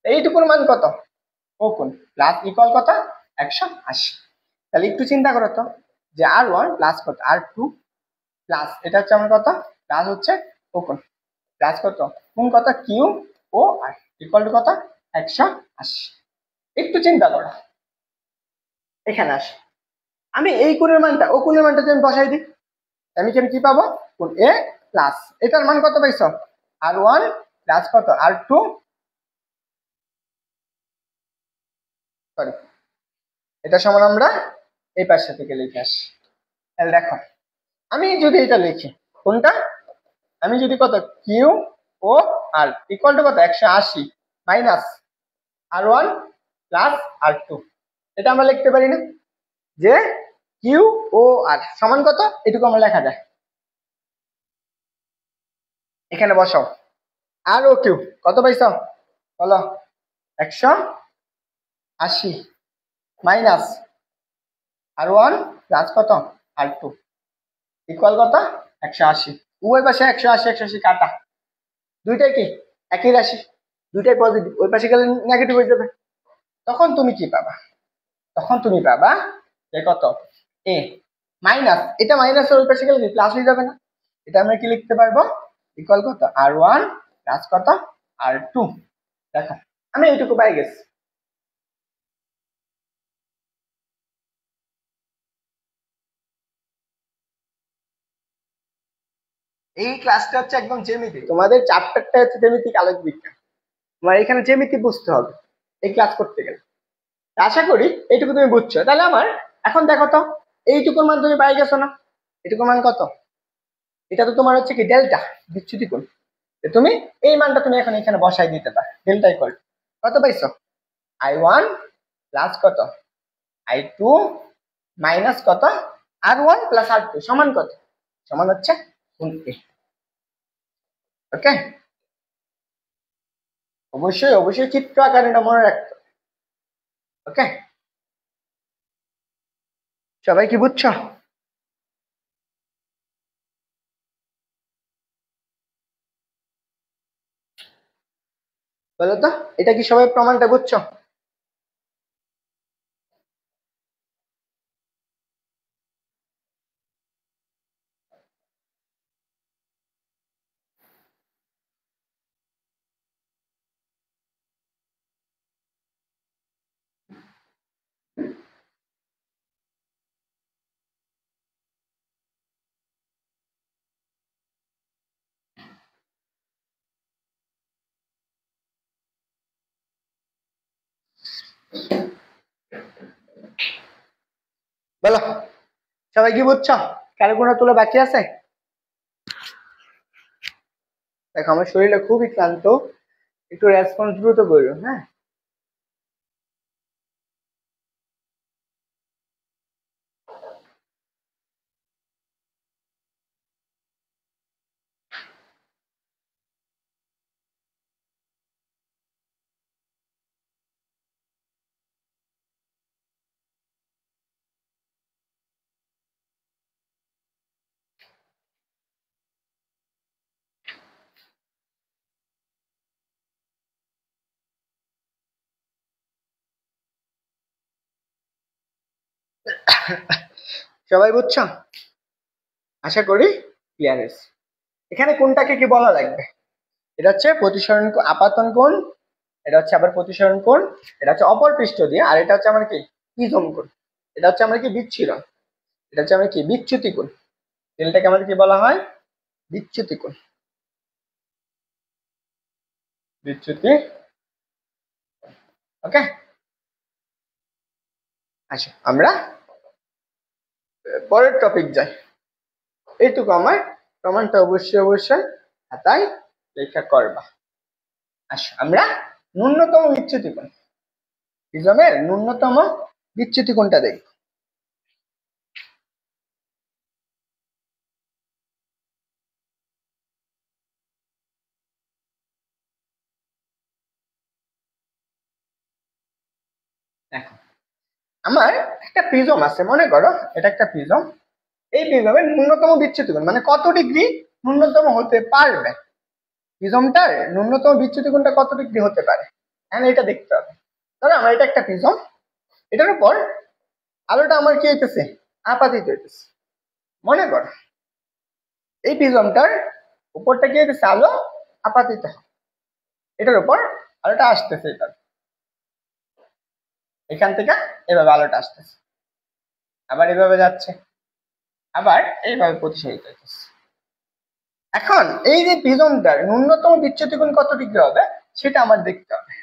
এইটুকুর মান কত? ও কোণ প্লাস ইকুয়াল কত? 180। তাহলে একটু চিন্তা করো তো যে R1 প্লাস কত? R2 প্লাস এটা হচ্ছে আমার কত? প্লাস হচ্ছে ও কোণ প্লাস কত? কোণ কত? Q O R equal to কত? 180। একটু চিন্তা করো, এখানে আসে আমি এই কোণের মানটা ও কোণের মানটা যদি আমি বসাই দিই, আমি এখানে কি পাবো? কোণ এ প্লাস এটার মান কত পাইছো? R1 প্লাস কত? R2, সরি, এটা সমান আমরা এই পাশে থেকে লিখে আসি। তাহলে দেখো আমি যদি এটা লিখি কোনটা, আমি যদি কত? Q O R equal to কত? 180 মাইনাস R1 প্লাস R2, এটা আমরা লিখতে পারি না যে কিউ ও আর সমান কত? এটুকু আমরা লেখা যায়। এখানে বসাও আর ও কিউ কত পাইছ বলো? 180 মাইনাস R1 প্লাস কত? R2 ইকুয়াল কত? 180। উভয় পাশে 180 180 কাটা, দুইটাই কি একই রাশি, দুইটাই পজিটিভ, ওই পাশে গেলে নেগেটিভ হয়ে যাবে। তখন তুমি কি পাবা? তখন তুমি পাবা যে কত? এ মাইনাস, এটা মাইনাস ওই পাশে গেলে প্লাস হয়ে যাবে না? এটা আমরা কি লিখতে পারবো? ইকুয়াল কত? R1 প্লাস কত? R2। দেখো আমি এইটুকু পাই গেছি। এই ক্লাসটা হচ্ছে একদম জ্যামিতি, তোমাদের চ্যাপ্টারটা হচ্ছে জ্যামিতিক আলোক বিজ্ঞান। তোমার এখানে জ্যামিতি বুঝতে হবে এই ক্লাস করতে গেলে। আশা করি এইটুকু তুমি বুঝছো। তাহলে আমার এখন দেখো তো এইটুকুর মান তুমি পাই গেছো না? এটুকুর মান কত? এটা তো তোমার হচ্ছে কি ডেল্টা, বিচ্যুতি কোণ। তুমি এই মানটা তুমি এখন এখানে বসাই দিতে পারো। ডেল্টা ইকুয়াল কত পাইছো? I1 প্লাস কত? I2 মাইনাস কত? R1 প্লাস R2 সমান কত? সমান হচ্ছে কোণ এ। ওকে, অবশ্যই অবশ্যই চিত্র আকারে এটা মনে রাখতো। ওকে, সবাই কি বুঝছো? বলো তো এটা কি সবাই প্রমাণটা বুঝছো? বলো সবাই কি বুঝছো? কারো কোনো তুলে বাকি আছে? দেখো আমার শরীরটা খুবই ক্লান্ত, একটু রেসপন্স দ্রুত করো, হ্যাঁ? সবাই বুঝছো? আশা করি ক্লিয়ার হয়েছে। এখানে কোনটাকে কি বলা লাগবে? এটা হচ্ছে প্রতিসরণ আপাতন কোণ, এটা হচ্ছে আবার প্রতিসরণ কোণ, এটা হচ্ছে অপর পৃষ্ঠ দিয়ে, আর এটা হচ্ছে আমার কি প্রিজম কোণ, এটা হচ্ছে আমার কি বিচ্ছুরণ, এটা হচ্ছে আমার কি বিচ্যুতি কোণ। এটাকে আমাদের কি বলা হয়? বিচ্যুতি কোণ। বিচ্যুতি। ওকে, আচ্ছা আমরা পরের টপিক যাই। এইটুকু আমার প্রমাণটা অবশ্যই অবশ্যই খাতায় লেখা করবা। আচ্ছা আমরা ন্যূনতম বিচ্যুতি কোণ, প্রিজমের ন্যূনতম বিচ্যুতি কোণটা দেখব। দেখো আমার একটা প্রিজম আছে, মনে করো এটা একটা প্রিজম। এই প্রিজমের ন্যূনতম বিচ্যুতি কোণ মানে কত ডিগ্রি ন্যূনতম হতে পারবে, প্রিজমটার ন্যূনতম বিচ্যুতি কোণটা কত ডিগ্রি হতে পারে, হ্যাঁ এটা দেখতে হবে। ধরো আমার এটা একটা প্রিজম, এটার উপর আলোটা আমার কি হইতেছে, আপাতিত হইতেছে। মনে করো এই প্রিজমটার উপরটা কি হইতেছে, আলো আপাতিত, এটার উপর আলোটা আসতেছে, এখান থেকে এভাবে আলোটা আসতেছে, আবার এভাবে যাচ্ছে, আবার এইভাবে প্রতিসারিত হইতেছে। এখন এই যে প্রিজমটার ন্যূনতম বিচ্যুতি কোণ কত ডিগ্রি হবে সেটা আমার দেখতে হবে।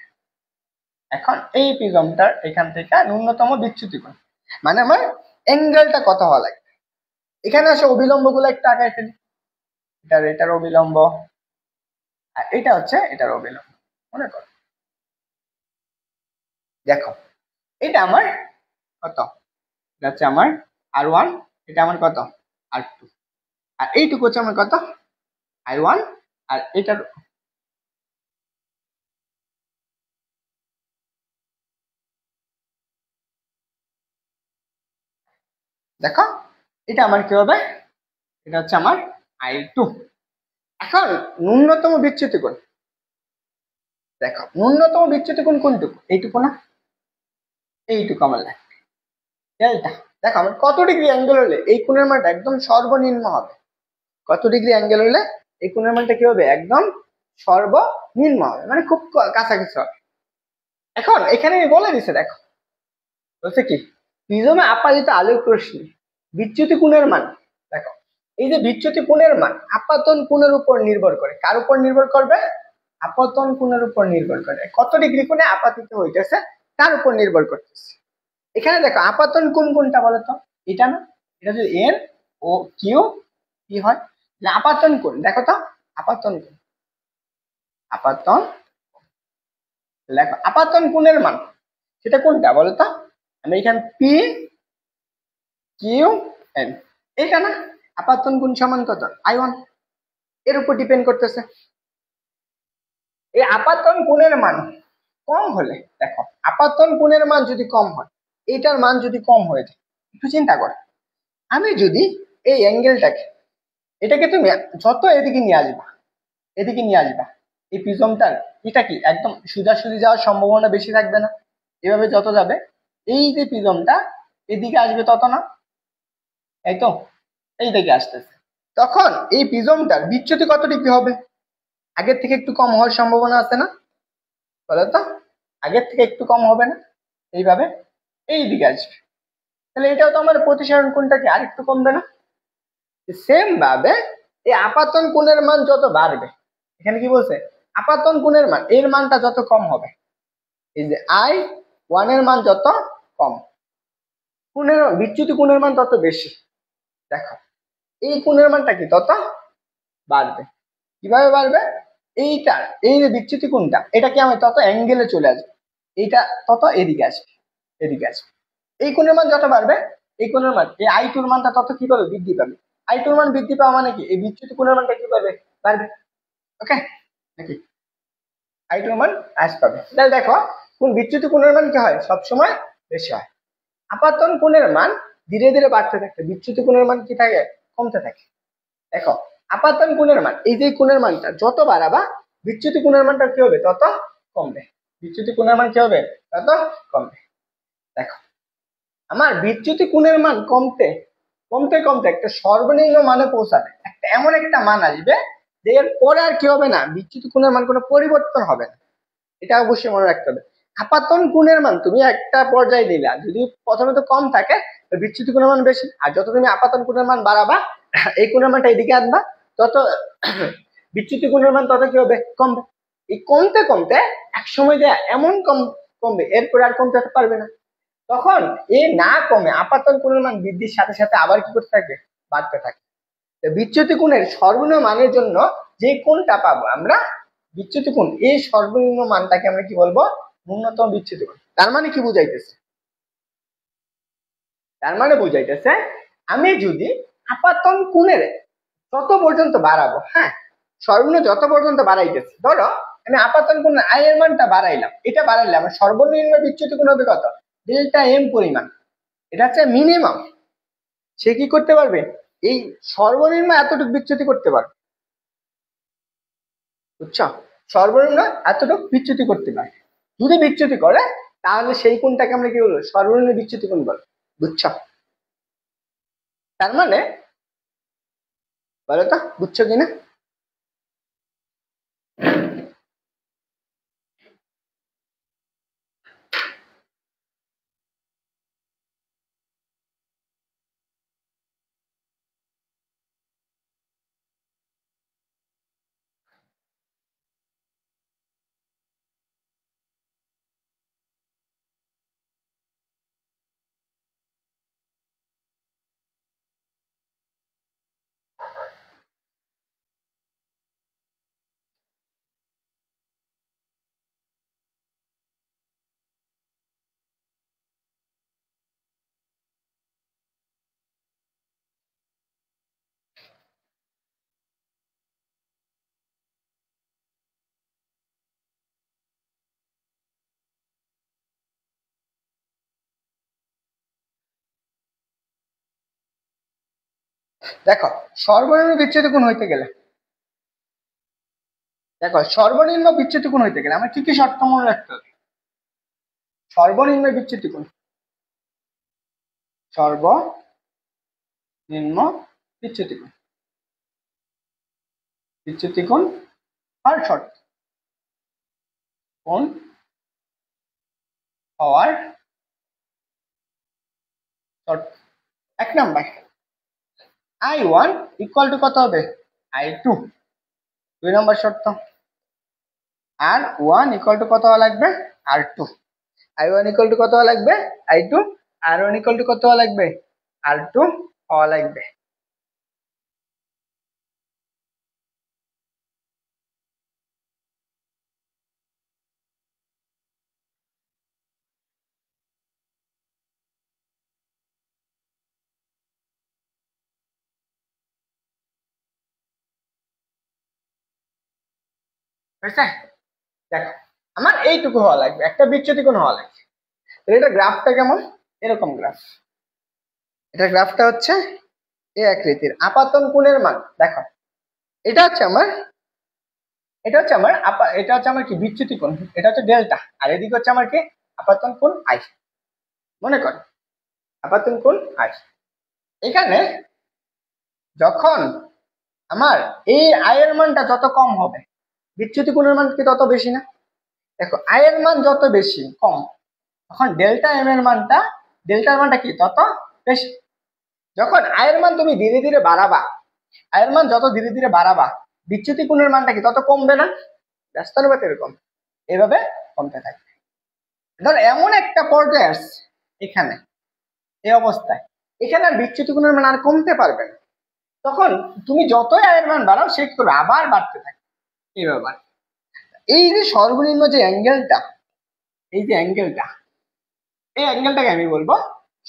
এখন এই প্রিজমটার এখান থেকে ন্যূনতম বিচ্যুতি কোণ মানে আমার অ্যাঙ্গেলটা কত হওয়া লাগবে। এখানে আসে অবিলম্ব গুলো একটা আঁকায় ফেলি, এটার অবিলম্ব, আর এটা হচ্ছে এটার অবিলম্ব। মনে করো দেখো এটা আমার কত, এটা হচ্ছে আমার R1, এটা আমার কত R2, আর এইটুকু হচ্ছে আমার কত I1, আর এটার দেখো এটা আমার কি হবে, এটা হচ্ছে আমার I2। এখন ন্যূনতম বিচ্যুতি কোণ দেখো, ন্যূনতম বিচ্যুতি কোণ কোনটুকু, এইটুকু না, এইটুকু আমার লাগবে ডেল্টা। দেখো আমার কত ডিগ্রি অ্যাঙ্গেল হলে এই কোণের মানটা একদম সর্বনিম্ন হবে, কত ডিগ্রি অ্যাঙ্গেল হলে এই কোণের মানটা কি হবে, একদম সর্বনিম্ন হবে, মানে খুব কাছাকাছি হবে। এখন এখানে বলে দিছে, দেখো বলছে কি প্রিজমে আপাতিত আলোক রশ্মি বিচ্যুতি কোণের মান, দেখো এই যে বিচ্যুতি কোণের মান আপাতন কোণের উপর নির্ভর করে, কার উপর নির্ভর করবে, আপতন কোণের উপর নির্ভর করে, কত ডিগ্রি কোণে আপাতিত হইতেছে তার উপর নির্ভর করতেছে। এখানে দেখো আপাতন কোণ কোনটা বলতো, এটা না, এটা যদি এন ও কিউ কি হয়, আপাতন কোণ দেখো তো, আপাতন কোণ, আপাতন দেখো আপাতন কোণের মান সেটা কোনটা বলতো, আমি এখানে পি কিউ এন, এটা না, আপাতন কোণ সমান কত I1, এর উপর ডিপেন্ড করতেছে। এই আপাতন কোণের মান কম হলে, দেখো আপাতন কোণের মান যদি কম হয়, এটার মান যদি কম হয়ে যায়, একটু চিন্তা কর, আমি যদি এই অ্যাঙ্গেলটাকে এটাকে তুমি যত এদিকে নিয়ে আসবা, এদিকে নিয়ে আসবা, এই প্রিজমটার এটা কি একদম সোজাসুজি যাওয়ার সম্ভাবনা বেশি থাকবে না, এভাবে যত যাবে এই যে প্রিজমটা এদিকে আসবে তত না, এই তো এই দিকে আসতেছে, তখন এই প্রিজমটার বিচ্যুতি কত ডিগ্রি হবে, আগের থেকে একটু কম হওয়ার সম্ভাবনা আছে না, বলতো আগের থেকে একটু কম হবে না, এইভাবে এই দিকে আসবে, তাহলে এটাও তো আমার প্রতিসরণ কোণটাকে আরেকটু কমবে না। সেম ভাবে এই আপাতন কোণের মান যত বাড়বে, এখানে কি বলছে আপাতন কোণের মান এর মানটা যত কম হবে, এই যে I1 এর মান যত কম, কোণের বিচ্যুতি কোণের মান তত বেশি, দেখো এই কোণের মানটা কি তত বাড়বে। কিভাবে বাড়বে, এইটার এই যে বিচ্যুতি কোণটা এটা কি আমার তত অ্যাঙ্গেলে চলে আসবে, এইটা তত এদিকে আসবে, এদিকে আসবে, এই কোণের মান যত বাড়বে এই কোণের মান এই I2 এর মানটা তত কি পাবে, বৃদ্ধি পাবে। I2 এর মান বৃদ্ধি পাওয়া মানে কি এই বিচ্যুতি কোণের মানটা কি পাবে, বাড়বে। ওকে নাকি I2 এর মান হ্রাস পাবে। তাহলে দেখো কোন বিচ্যুতি কোণের মান কি হয়, সবসময় বেশি হয়, আপাতন কোণের মান ধীরে ধীরে বাড়তে থাকে, বিচ্যুতি কোণের মান কি থাকে, কমতে থাকে। দেখো আপাতন কোণের মান এই যে কোণের মানটা যত বাড়াবা বিচ্যুতি কোণের মানটা কি হবে, তত কমবে, বিচ্যুতি কোণের মান কি হবে, তত কমবে। দেখো আমার বিচ্যুতি কোণের মান কমতে কমতে কমতে একটা সর্বনিম্ন মানে পৌঁছাবে, একটা এমন একটা মান আসবে যে এর পরে আর কি হবে না, বিচ্যুতি কোণের মান কোনো পরিবর্তন হবে না। এটা অবশ্যই মনে রাখতে হবে। আপাতন কোণের মান তুমি একটা পর্যায়ে দিলা, যদি প্রথমে তো কম থাকে বিচ্যুতি কোণের মান বেশি, আর যত তুমি আপাতন কোণের মান বাড়াবা, এই কোণের মানটা এদিকে আনবা, তত বিচ্যুতি কোণের মান তত কি হবে, কমবে। এই কমতে কমতে এক সময় যে এমন কমবে এরপরে আর কমতে পারবে না। তখন এই না কমে আপাতন কোণের মান বৃদ্ধির সাথে সাথে আবার কি করতে থাকবে, বাড়তে থাকে। বিচ্যুতি কোণের সর্বনিম্ন মানের জন্য যে কোণটা পাবো আমরা বিচ্যুতি কোণ, এই সর্বনিম্ন মানটাকে আমরা কি বলবো, ন্যূনতম বিচ্যুতি কোণ। তার মানে কি বুঝাইতেছে, তার মানে বুঝাইতেছে আমি যদি আপাতন কোণের তত পর্যন্ত বাড়াবো, হ্যাঁ সর্বনিম্ন যত পর্যন্ত বাড়াইতেছে, ধরো আমি আপাতন কোণ আই এর মানটা বাড়াইলাম, এটা বাড়াইলে আমার সর্বনিম্ন বিচ্যুতি কোণ হবে কত, ডেল্টা এম পরিমাণ। এটা হচ্ছে মিনিমাম। সে কি করতে পারবে, এই সর্বনিম্ন এতটুকু বিচ্যুতি করতে পারবে, বুঝছো, সর্বনিম্ন এতটুকু বিচ্যুতি করতে পারে। যদি বিচ্যুতি করে তাহলে সেই কোণটাকে আমরা কি বলবো, সর্বনিম্ন বিচ্যুতি কোণ বলবো, বুঝছো। তার মানে বলো তো বুঝছো কিনা। দেখো সর্বনিম্ন বিচ্যুতি কোণ হইতে গেলে, দেখো সর্বনিম্ন বিচ্যুতি কোণ হইতে গেলে আমার কি কি শর্ত মনে রাখতে হবে। সর্বনিম্ন বিচ্যুতি কোণ, সর্বনিম্ন বিচ্যুতি কোণ, বিচ্যুতি কোণ হওয়ার শর্ত, কোণ হওয়ার শর্ত। এক নাম্বার I1 ইকুয়াল টু কত হবে, I2। 2 নম্বর শর্ত R1 ইকুয়াল টু কত হওয়া লাগবে, R2। I1 ইকুয়াল টু কত হওয়া লাগবে, I2। R1 ইকুয়াল টু কত হওয়া লাগবে, R2 হওয়া লাগবে। বুঝছে, দেখো আমার এইটুকু হওয়া লাগবে, একটা বিচ্যুতি কোণ হওয়া লাগবে। এটা গ্রাফটা কেমন, এরকম গ্রাফ, এটা গ্রাফটা হচ্ছে এই আকৃতির। আপাতন কোণের মান দেখো, এটা হচ্ছে আমার, এটা হচ্ছে আমার এটা হচ্ছে আমার কি বিচ্যুতি কোণ, এটা হচ্ছে ডেল্টা, আর এদিকে হচ্ছে আমার কি আপাতন কোণ আই। মনে করো আপাতন কোণ আই, এখানে যখন আমার এই আয়ের মানটা যত কম হবে বিচ্যুতি কোণের মান কি তত বেশি না। দেখো আয়ের মান যত বেশি কম, তখন ডেল্টা এম এর মানটা, ডেল্টার মানটা কি তত বেশি। যখন আয়ের মান তুমি ধীরে ধীরে বাড়াবা, আয়ের মান যত ধীরে ধীরে বাড়াবা বিচ্যুতি কোণের মানটা কি তত কমবে না। ব্যস্তানুপাত এরকম এভাবে কমতে থাকবে। ধর এমন একটা পর্যায়ে আসছে এখানে, এই অবস্থায় এখানে আর বিচ্যুতি কোণের মান আর কমতে পারবে না, তখন তুমি যতই আয়ের মান বাড়াও সে করবে আবার বাড়তে থাকে এইভাবে। এই যে সর্বনিম্ন যে অ্যাঙ্গেলটা, এই যে অ্যাঙ্গেলটা, এই অ্যাঙ্গেলটাকে আমি বলবো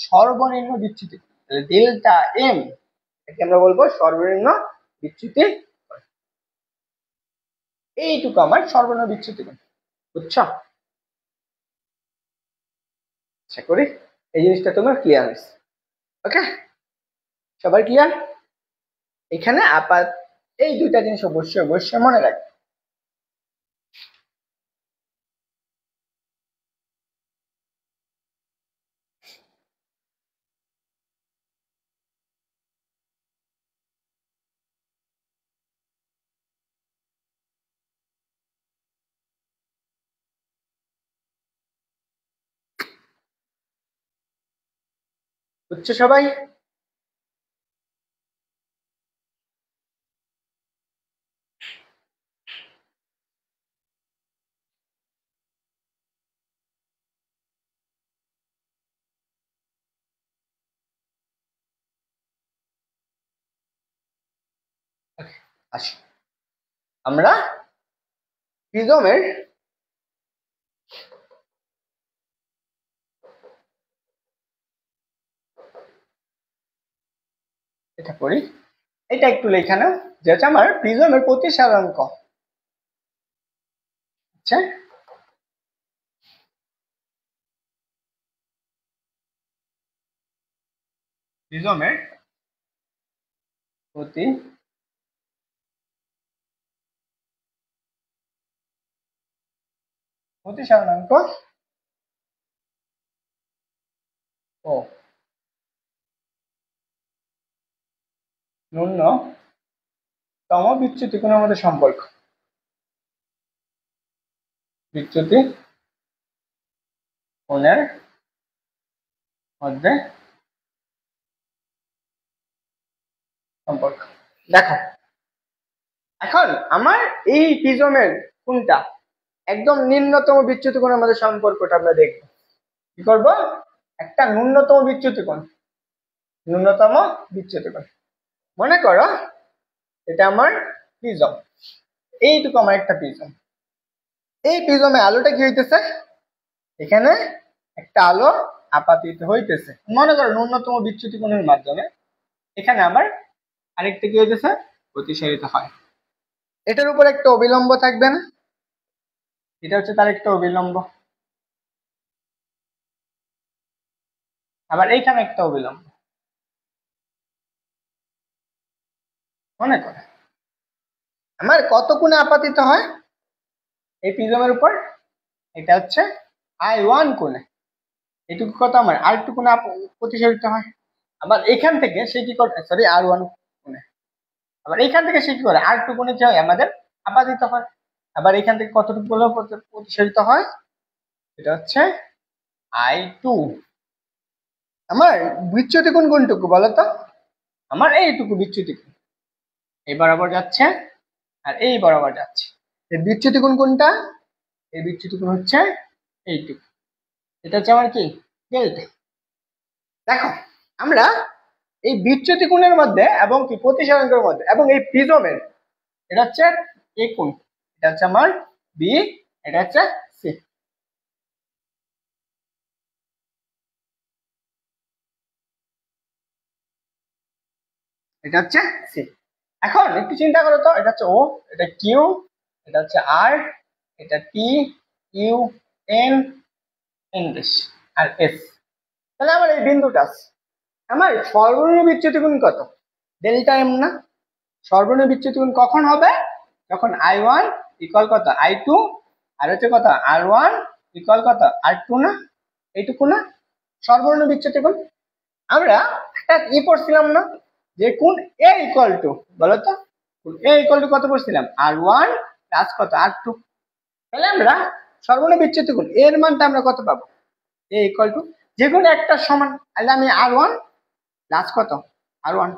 সর্বনিম্ন বিচ্যুতি, ডেল্টা এম, একে আমরা বলবো সর্বনিম্ন বিচ্যুতি। এইটুকু আমার সর্বনিম্ন বিচ্যুতি, বুঝছো। আশা করি এই জিনিসটা তোমার ক্লিয়ার হয়েছে। ওকে, সবার ক্লিয়ার। এখানে এই দুইটা জিনিস অবশ্যই অবশ্যই মনে রাখবে। বুঝছো সবাই? আসি আমরা প্রিজমের এটা করি, এটা একটু লেখা নাও যে হচ্ছে আমার প্রিজমের প্রতিসারাঙ্ক। আচ্ছা, প্রিজমের প্রতিসারাঙ্ক ও ন্যূনতম বিচ্যুতি কোণের মধ্যে সম্পর্ক। বিচ্যুতি কোণের মধ্যে সম্পর্ক। দেখো এখন আমার এই প্রিজমের কোনটা একদম নিম্নতম বিচ্যুতি কোণের মধ্যে সম্পর্কটা আমরা দেখবো। কি করবো? একটা ন্যূনতম বিচ্যুতি কোণ, ন্যূনতম বিচ্যুতি কোণ। মনে করো এটা আমার প্রিজম, এইটুকু আমার একটা প্রিজম। এই প্রিজমে আলোটা কি হইতেছে? এখানে একটা আলো আপাতিত হইতেছে, মনে করো ন্যূনতম বিচ্যুতি কোণের মাধ্যমে। এখানে আবার আরেকটা কি হইতেছে? প্রতিসারিত হয়। এটার উপর একটা অবিলম্ব থাকবে না? এটা হচ্ছে তার একটা অবিলম্ব। আবার এইখানে একটা অবিলম্ব। মনে করো আমার কত কোণে আপাতিত হয় এই প্রিজমের উপর? এটা হচ্ছে I1 কোণে। এটুকু কত আমার R2 কোণে প্রতিসারিত হয়। আবার এখান থেকে সে কি করে, সরি R1 কোণে। আবার এখান থেকে সে কি করে, R2 কোণে কি হয় আমাদের আপাতিত হয়। আবার এখান থেকে কতটুকু বলে প্রতিসারিত হয়? এটা হচ্ছে I2। আমার বিচ্যুতি কোণ কোনটুকু বলতো? আমার এইটুকু বিচ্যুতি কোণ, এই বরাবর যাচ্ছে আর এই বরাবর যাচ্ছে। এর বিচ্যুতি কোণ কোনটা? এই বিচ্যুতি কোণ হচ্ছে এইটুকু। এটা হচ্ছে আমার কি ডেল্টা। দেখো আমরা এই বিচ্যুতি কোণের মধ্যে এবং কি প্রতিসারাঙ্কের মধ্যে এবং এই প্রিজমের, এটা হচ্ছে এ কোণ, এটা হচ্ছে আমার বি, এটা হচ্ছে সি। এটা হচ্ছে সি। এখন একটু চিন্তা করো তো, এটা হচ্ছে ও, এটা কিউ, এটা হচ্ছে আর, এটা T, U, N, N dash R S. তাহলে আমার এই বিন্দুটা আছে। আমার সর্বনিম্ন বিচ্যুতি কোণ কত? ডেল্টা এম না? সর্বনিম্ন বিচ্যুতি কোণ কখন হবে? যখন I1 ইকুয়াল কত I2 আর হচ্ছে কত R1 ইকুয়াল কত R2 না? এইটুকু না সর্বনিম্ন বিচ্যুতি কোণ? আমরা একটা পড়ছিলাম না যে কোণ A ইকুয়াল টু, বলো তো কোণ A ইকুয়াল টু কত পড়ছিলাম? R1 প্লাস কত R2। তাহলে আমরা সর্বনিম্ন বিচ্যুতি কোণ এর মানটা আমরা কত পাবো? A ইকুয়াল টু যে কোনো একটা সমান, তাহলে আমি R1 প্লাস কত R1,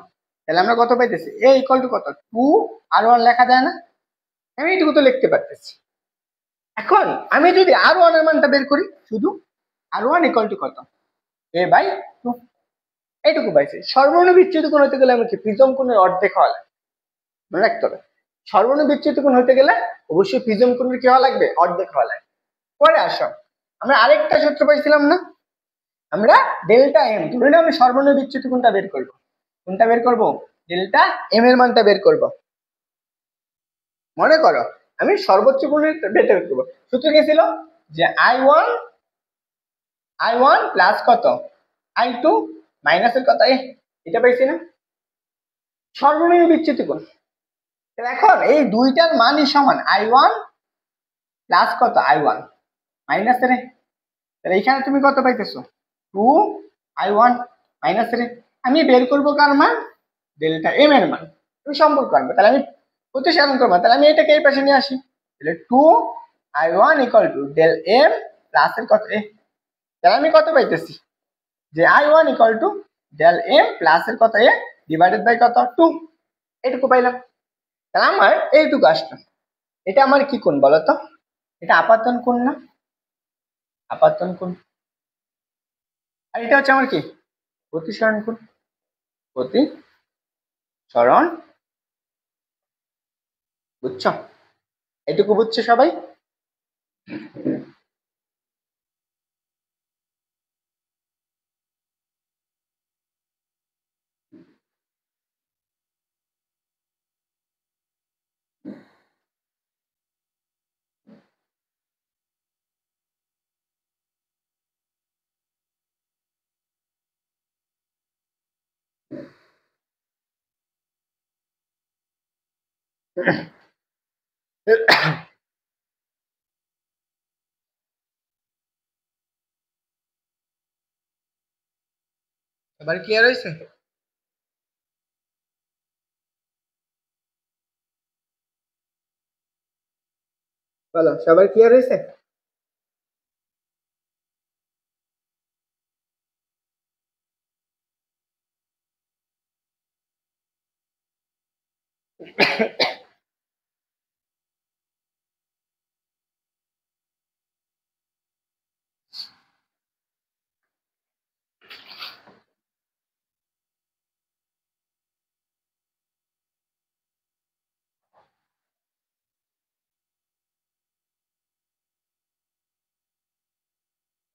তাহলে আমরা কত পাইতেছি? A ইকুয়াল টু কত 2R1 লেখা যায় না? আমি এইটুকু তো লিখতে পারতেছি। এখন আমি যদি R1 এর মানটা বের করি, শুধু R1 ইকুয়াল টু কত A/2, এইটুকু পাইছি। সর্বনিম্ন বিচ্যুতি কোণ হতে গেলে আমাকে প্রিজম কোণের অর্ধেক হওয়া লাগবে, মনে রাখতে হবে। সর্বনিম্ন বিচ্যুতি কোণ হতে গেলে অবশ্যই প্রিজম কোণের কি হওয়া লাগবে? অর্ধেক হওয়া লাগবে। পরে আসো আমরা আরেকটা সূত্র পাইছিলাম না, আমরা ডেল্টা এম ধরে না, আমি সর্বনিম্ন বিচ্যুতি কোণটা বের করব। কোনটা বের করব? ডেল্টা এম এর মানটা বের করব। মনে করো আমি সর্বোচ্চ কোণের বের করব। সূত্র কি ছিল? যে I1 প্লাস কত I2 মাইনাসের কত এটা পাইছি না? সর্বনিম্ন বিচ্যুতি কোণ। এখন এই দুইটার মানই সমান, I1 প্লাস কত I1 মাইনাস রে। তাহলে এখানে তুমি কত পাইতেছো? 2I1 মাইনাস রে। আমি বের করব কার মান? ডেল্টা এম এর মান। তুমি সম্পর্ক আনবে, তাহলে আমি প্রতিসারণ করবো, তাহলে আমি এটাকে এই পাশে নিয়ে আসি। তাহলে 2I1 equal to del M plus এর কত তাহলে আমি কত পাইতেছি? যে I1 equal to del M plus এর কত এ ডিভাইডেড বাই কত 2, এটুকু পাইলাম। তাহলে আমার এইটুকু আসলো। এটা আমার কি কোণ বলো তো? এটা আপাতন কোণ না? আপাতন কোণ। আর এটা হচ্ছে আমার কি প্রতিসরণ কোণ। প্রতিসরণ, বুঝছো? এটুকু বুঝছো সবাই? এবার ক্লিয়ার হয়েছে? বলো, সবার ক্লিয়ার হয়েছে?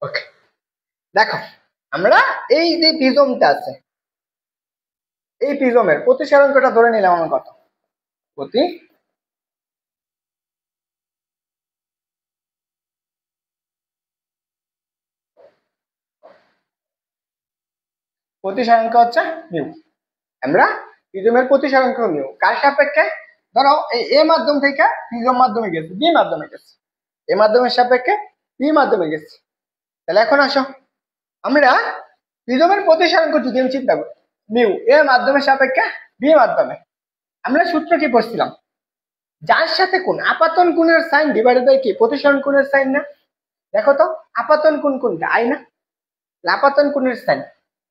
ওকে, দেখো আমরা এই যে প্রিজমটা আছে, এই প্রিজমের প্রতিসরাঙ্কটা ধরে নিলাম আমার কত? প্রতিসরাঙ্ক হচ্ছে মিউ। আমরা প্রিজমের প্রতিসরাঙ্ক মিউ কার সাপেক্ষে? ধরো এই এ মাধ্যম থেকে প্রিজম মাধ্যমে গেছে, বি মাধ্যমে গেছে, এ মাধ্যমের সাপেক্ষে বি মাধ্যমে গেছে। তাহলে এখন আসো, আমরা প্রিজমের প্রতিসরাঙ্ক যদি আমি চিন্তা করি মিউ এর মাধ্যমের সাপেক্ষে বি মাধ্যমে, আমরা সূত্র কি পড়ছিলাম? যার সাথে কোণ, আপাতন কোণের সাইন ডিভাইডেড বাই কি প্রতিসরণ কোণের সাইন না? দেখো তো আপাতন কোণ কোনটা? আই না? আপাতন কোণের সাইন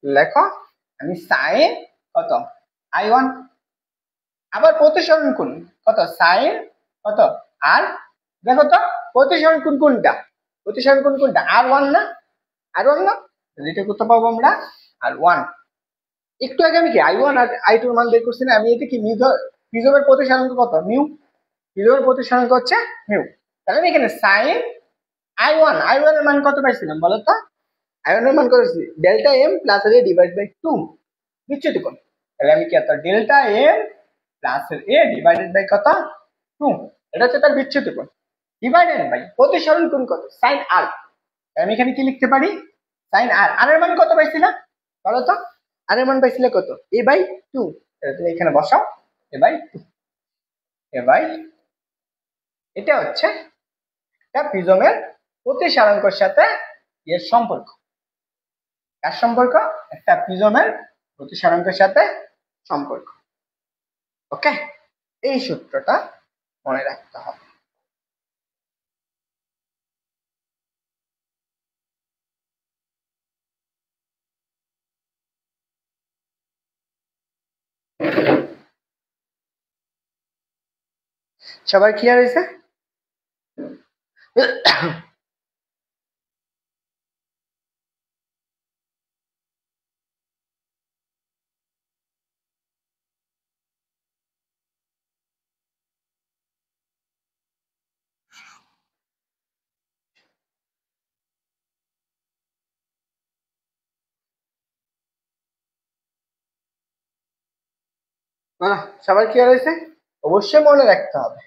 লেখো আমি সাইন কত I1, আবার প্রতিসরণ কোণ কত সাইন কত আর। দেখো তো প্রতিসরণ কোণ কোনটা? প্রতিসরণ কোণ কোনটা? R1 না? R1 না? এটা কত পাবো আমরা? R1। একটু আগে আমি কি I1 আর I2 এর মান বের করছি না? আমি এটা কি প্রিজমের প্রতিসরাঙ্ক কত? মিউ। প্রিজমের প্রতিসরাঙ্ক হচ্ছে মিউ। তাহলে আমি এখানে সাইন I1 এর মান কত পাইছিলাম বলো তো? I1 এর মান কত ছিল? Delta M plus A divide by 2 বিচ্যুতি কোণ। তাহলে আমি কি এত delta M plus A divided by কত 2, এটা হচ্ছে তার বিচ্যুতি কোণ ডিভাইডেড বাই প্রতিসরণ কোণ কত সাইন আর। আমি এখানে কি লিখতে পারি? সাইন আর। আর এর মান কত পাইছিলা বলো তো? আর এর মান পাইছিলে কত? এ বাই 2। তুমি এখানে বসাও এ বাই 2, এ বাই, এটা হচ্ছে একটা প্রিজমের প্রতিসরাঙ্কের সাথে এর সম্পর্ক। কার সম্পর্ক? একটা প্রিজমের প্রতিসরাঙ্কের সাথে সম্পর্ক। ওকে, এই সূত্রটা মনে রাখতে হবে। সবার ক্লিয়ার হয়েছে? সবার ক্লিয়ার হয়েছে? অবশ্যই মনে রাখতে হবে,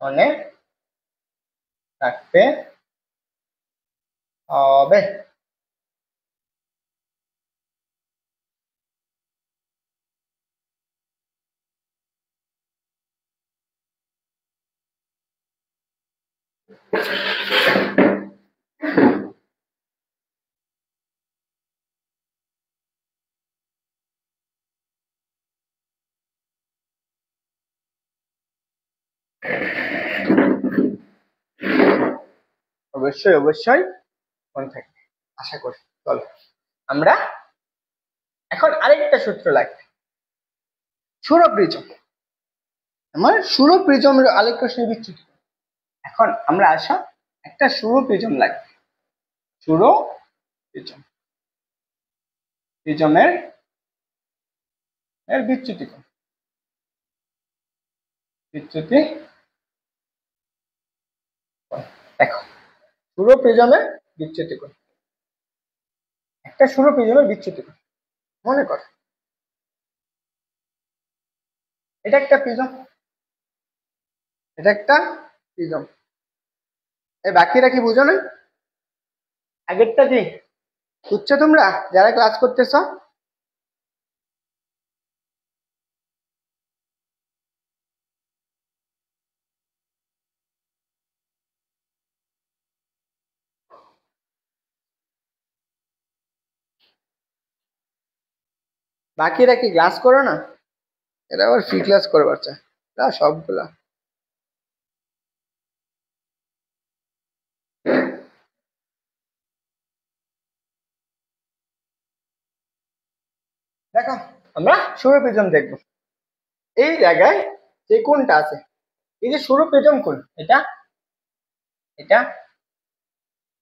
মনে রাখতে হবে। অবশ্যই অবশ্যই মনে থাকবে আশা করি। চলো আমরা এখন আরেকটা সূত্র লাগবে, ষোড় প্রিজম। আমার ষোড় প্রিজমের আলোকরশ্মি বিচ্যুতি। এখন আমরা আসা একটা ষোড় প্রিজম লাগবে, ষোড় প্রিজম, প্রিজমের বিচ্যুতি কোণ, বিচ্যুতি। দেখো ষোড় প্রিজমের বিচ্যুতি কোণ, একটা ষোড় প্রিজমের বিচ্যুতি কোণ মনে কর এটা একটা প্রিজম, এটা একটা প্রিজম। এই বাকিরা কি বুঝো না? আগেরটা কি বুঝছো তোমরা যারা ক্লাস করতেছ? বাকিরা কি ক্লাস করো না? এরা আবার ফ্রি ক্লাস করবার চায় না সবগুলা। দেখো আমরা ষোড় প্রিজম দেখবো। এই জায়গায় যে কোণটা আছে, এই যে ষোড় প্রিজম কোণ, এটা এটা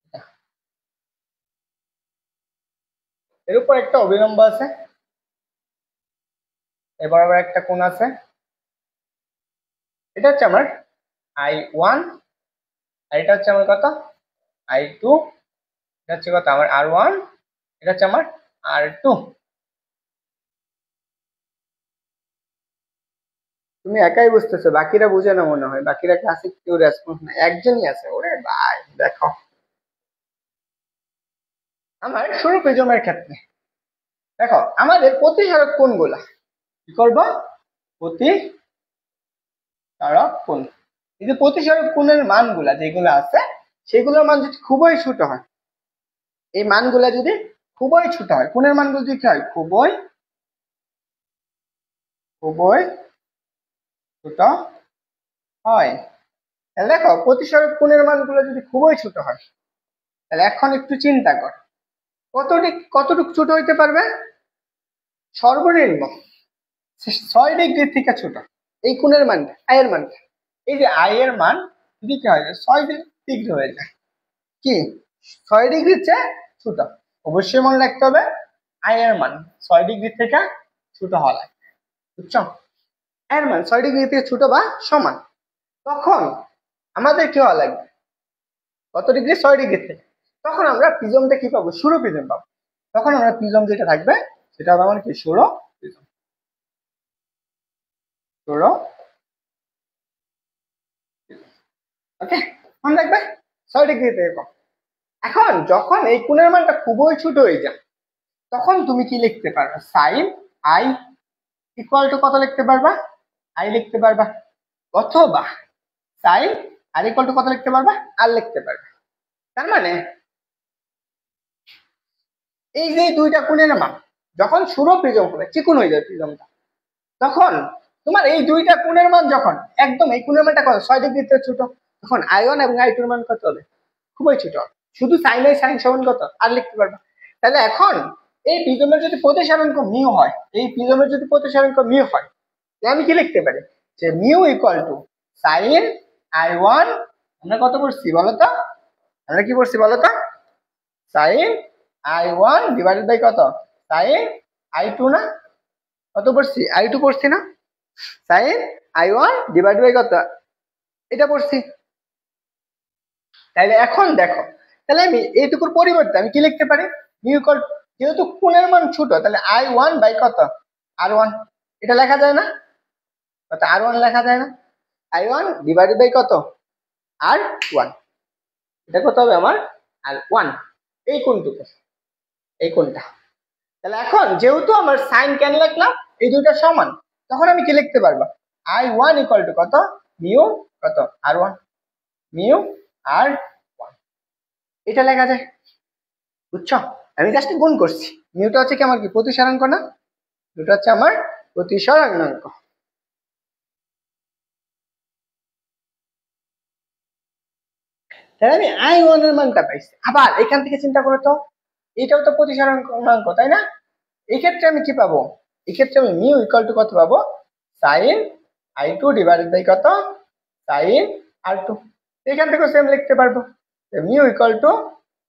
এটা। এর উপর একটা অবিলম্ব আছে, এবার আবার একটা কোণ আছে। এটা হচ্ছে আমার I1, আর এটা হচ্ছে আমার কত I2, এটা হচ্ছে কত আমার R1, এটা হচ্ছে আমার R2। তুমি একাই বুঝতেছো, বাকিরা বুঝে না মনে হয়, বাকিরা ক্লাসে কেউ রেসপন্স না, একজনই আছে। ওরে ভাই দেখো আমার ষোড় প্রিজমের ক্ষেত্রে দেখো আমাদের প্রতিসারক কোণগুলা কি করবো, প্রতিসারক কোণ। এই যে প্রতিসারক কোণের মানগুলা যেগুলো আছে সেগুলোর মান যদি খুবই ছোট হয়, এই মানগুলা যদি খুবই ছোট হয়, কোণের মানগুলো যদি কি হয় খুবই খুবই ছোট হয়, তাহলে দেখো প্রতিসারক কোণের মানগুলো যদি খুবই ছোট হয়, তাহলে এখন একটু চিন্তা কর কতটুকু ছোট হইতে পারবে? সর্বনিম্ন 6 ডিগ্রি থেকে ছোট এই কোণের মানটা, আয়ের মানটা। এই যে আয়ের মান যদি কি হয় 6 ডিগ্রি হয়ে যায়, কি 6 ডিগ্রির চেয়ে ছোট, অবশ্যই মনে রাখতে হবে আয়ের মান 6 ডিগ্রি থেকে ছোট হওয়া লাগবে। বুঝছো? আয়ের মান 6 ডিগ্রি থেকে ছোট বা সমান, তখন আমাদের কি হওয়া লাগবে কত ডিগ্রি, 6 ডিগ্রি থেকে। তখন আমরা প্রিজমটা কি পাবো, ষোড় প্রিজম পাবো। তখন আমরা প্রিজম যেটা থাকবে সেটা হবে আমার কি ষোড় প্রিজম, ষোড়। ওকে, মনে রাখবে 6 ডিগ্রি থেকে কম। এখন যখন এই কোণের মানটা খুবই ছোট হয়ে যায়, তখন তুমি কি লিখতে পারবে, সাইন আই ইকুয়াল টু কত লিখতে পারবা, আই লিখতে পারবা, অথবা সাইন আর ইকুয়াল টু কত লিখতে পারবা, আর লিখতে পারবা। তার মানে এই যে দুইটা কোণের মান যখন ষোড় প্রিজম হবে, চিকন হয়ে যায় প্রিজমটা, তখন তোমার এই দুইটা কোণের মান যখন একদম এই কোণের মানটা কত 6 ডিগ্রিতে ছোট, তখন I1 এবং I2 এর মান কত হবে, খুবই ছোট। শুধু সাইন আই সাইন সমান কত আর লিখতে পারবা। তাহলে এখন এই প্রিজমের যদি প্রতিসারাঙ্ক মিউ হয়, এই প্রিজমের যদি প্রতিসারাঙ্ক মিউ হয়, তাহলে আমি কি লিখতে পারি যে mu equal to sign I1, আমরা কত পড়ছি বলতো, আমরা কি পড়ছি বলতো, সাইন I1 ডিভাইডেড বাই কত সাইন I2, না কত পড়ছি I2 পড়ছি না, সাইন I1 ডিভাইড বাই কত এটা পড়ছি। তাহলে এখন দেখো, তাহলে আমি এইটুকুর পরিবর্তে আমি কি লিখতে পারি, মিউ ইকুয়াল, যেহেতু কোণের মান ছোট তাহলে I1 বাই কত R1, এটা লেখা যায় না, কত R1 লেখা যায় না, I1 ডিভাইডেড বাই কত R1, এটা কত হবে আমার R1, এই কোণটুকু, এই কোণটা। তাহলে এখন যেহেতু আমার সাইন কেন লিখলাম, এই দুইটা সমান, তখন আমি কি লিখতে পারবো, I1 ইকুয়াল টু কত মিউ কত R1, মিউ R1, এটা লেখা যায়। বুঝছো? আমি জাস্ট গুণ করছি, মিউটা হচ্ছে কি আমার কি প্রতিসারাঙ্ক না, দুটো হচ্ছে আমার প্রতিসারাঙ্ক। তাহলে আমি I1 এর মানটা পাইছি। আবার এখান থেকে চিন্তা করো তো, এটাও তো প্রতিসারাঙ্ক, তাই না? এই ক্ষেত্রে আমি কি পাবো, এই ক্ষেত্রে আমি মিউ ইকুয়াল টু কত পাবো, সাইন i2 ডিভাইডেড বাই কত, সাইন r2। এখান থেকে সেম লিখতে পারবো, mu equal to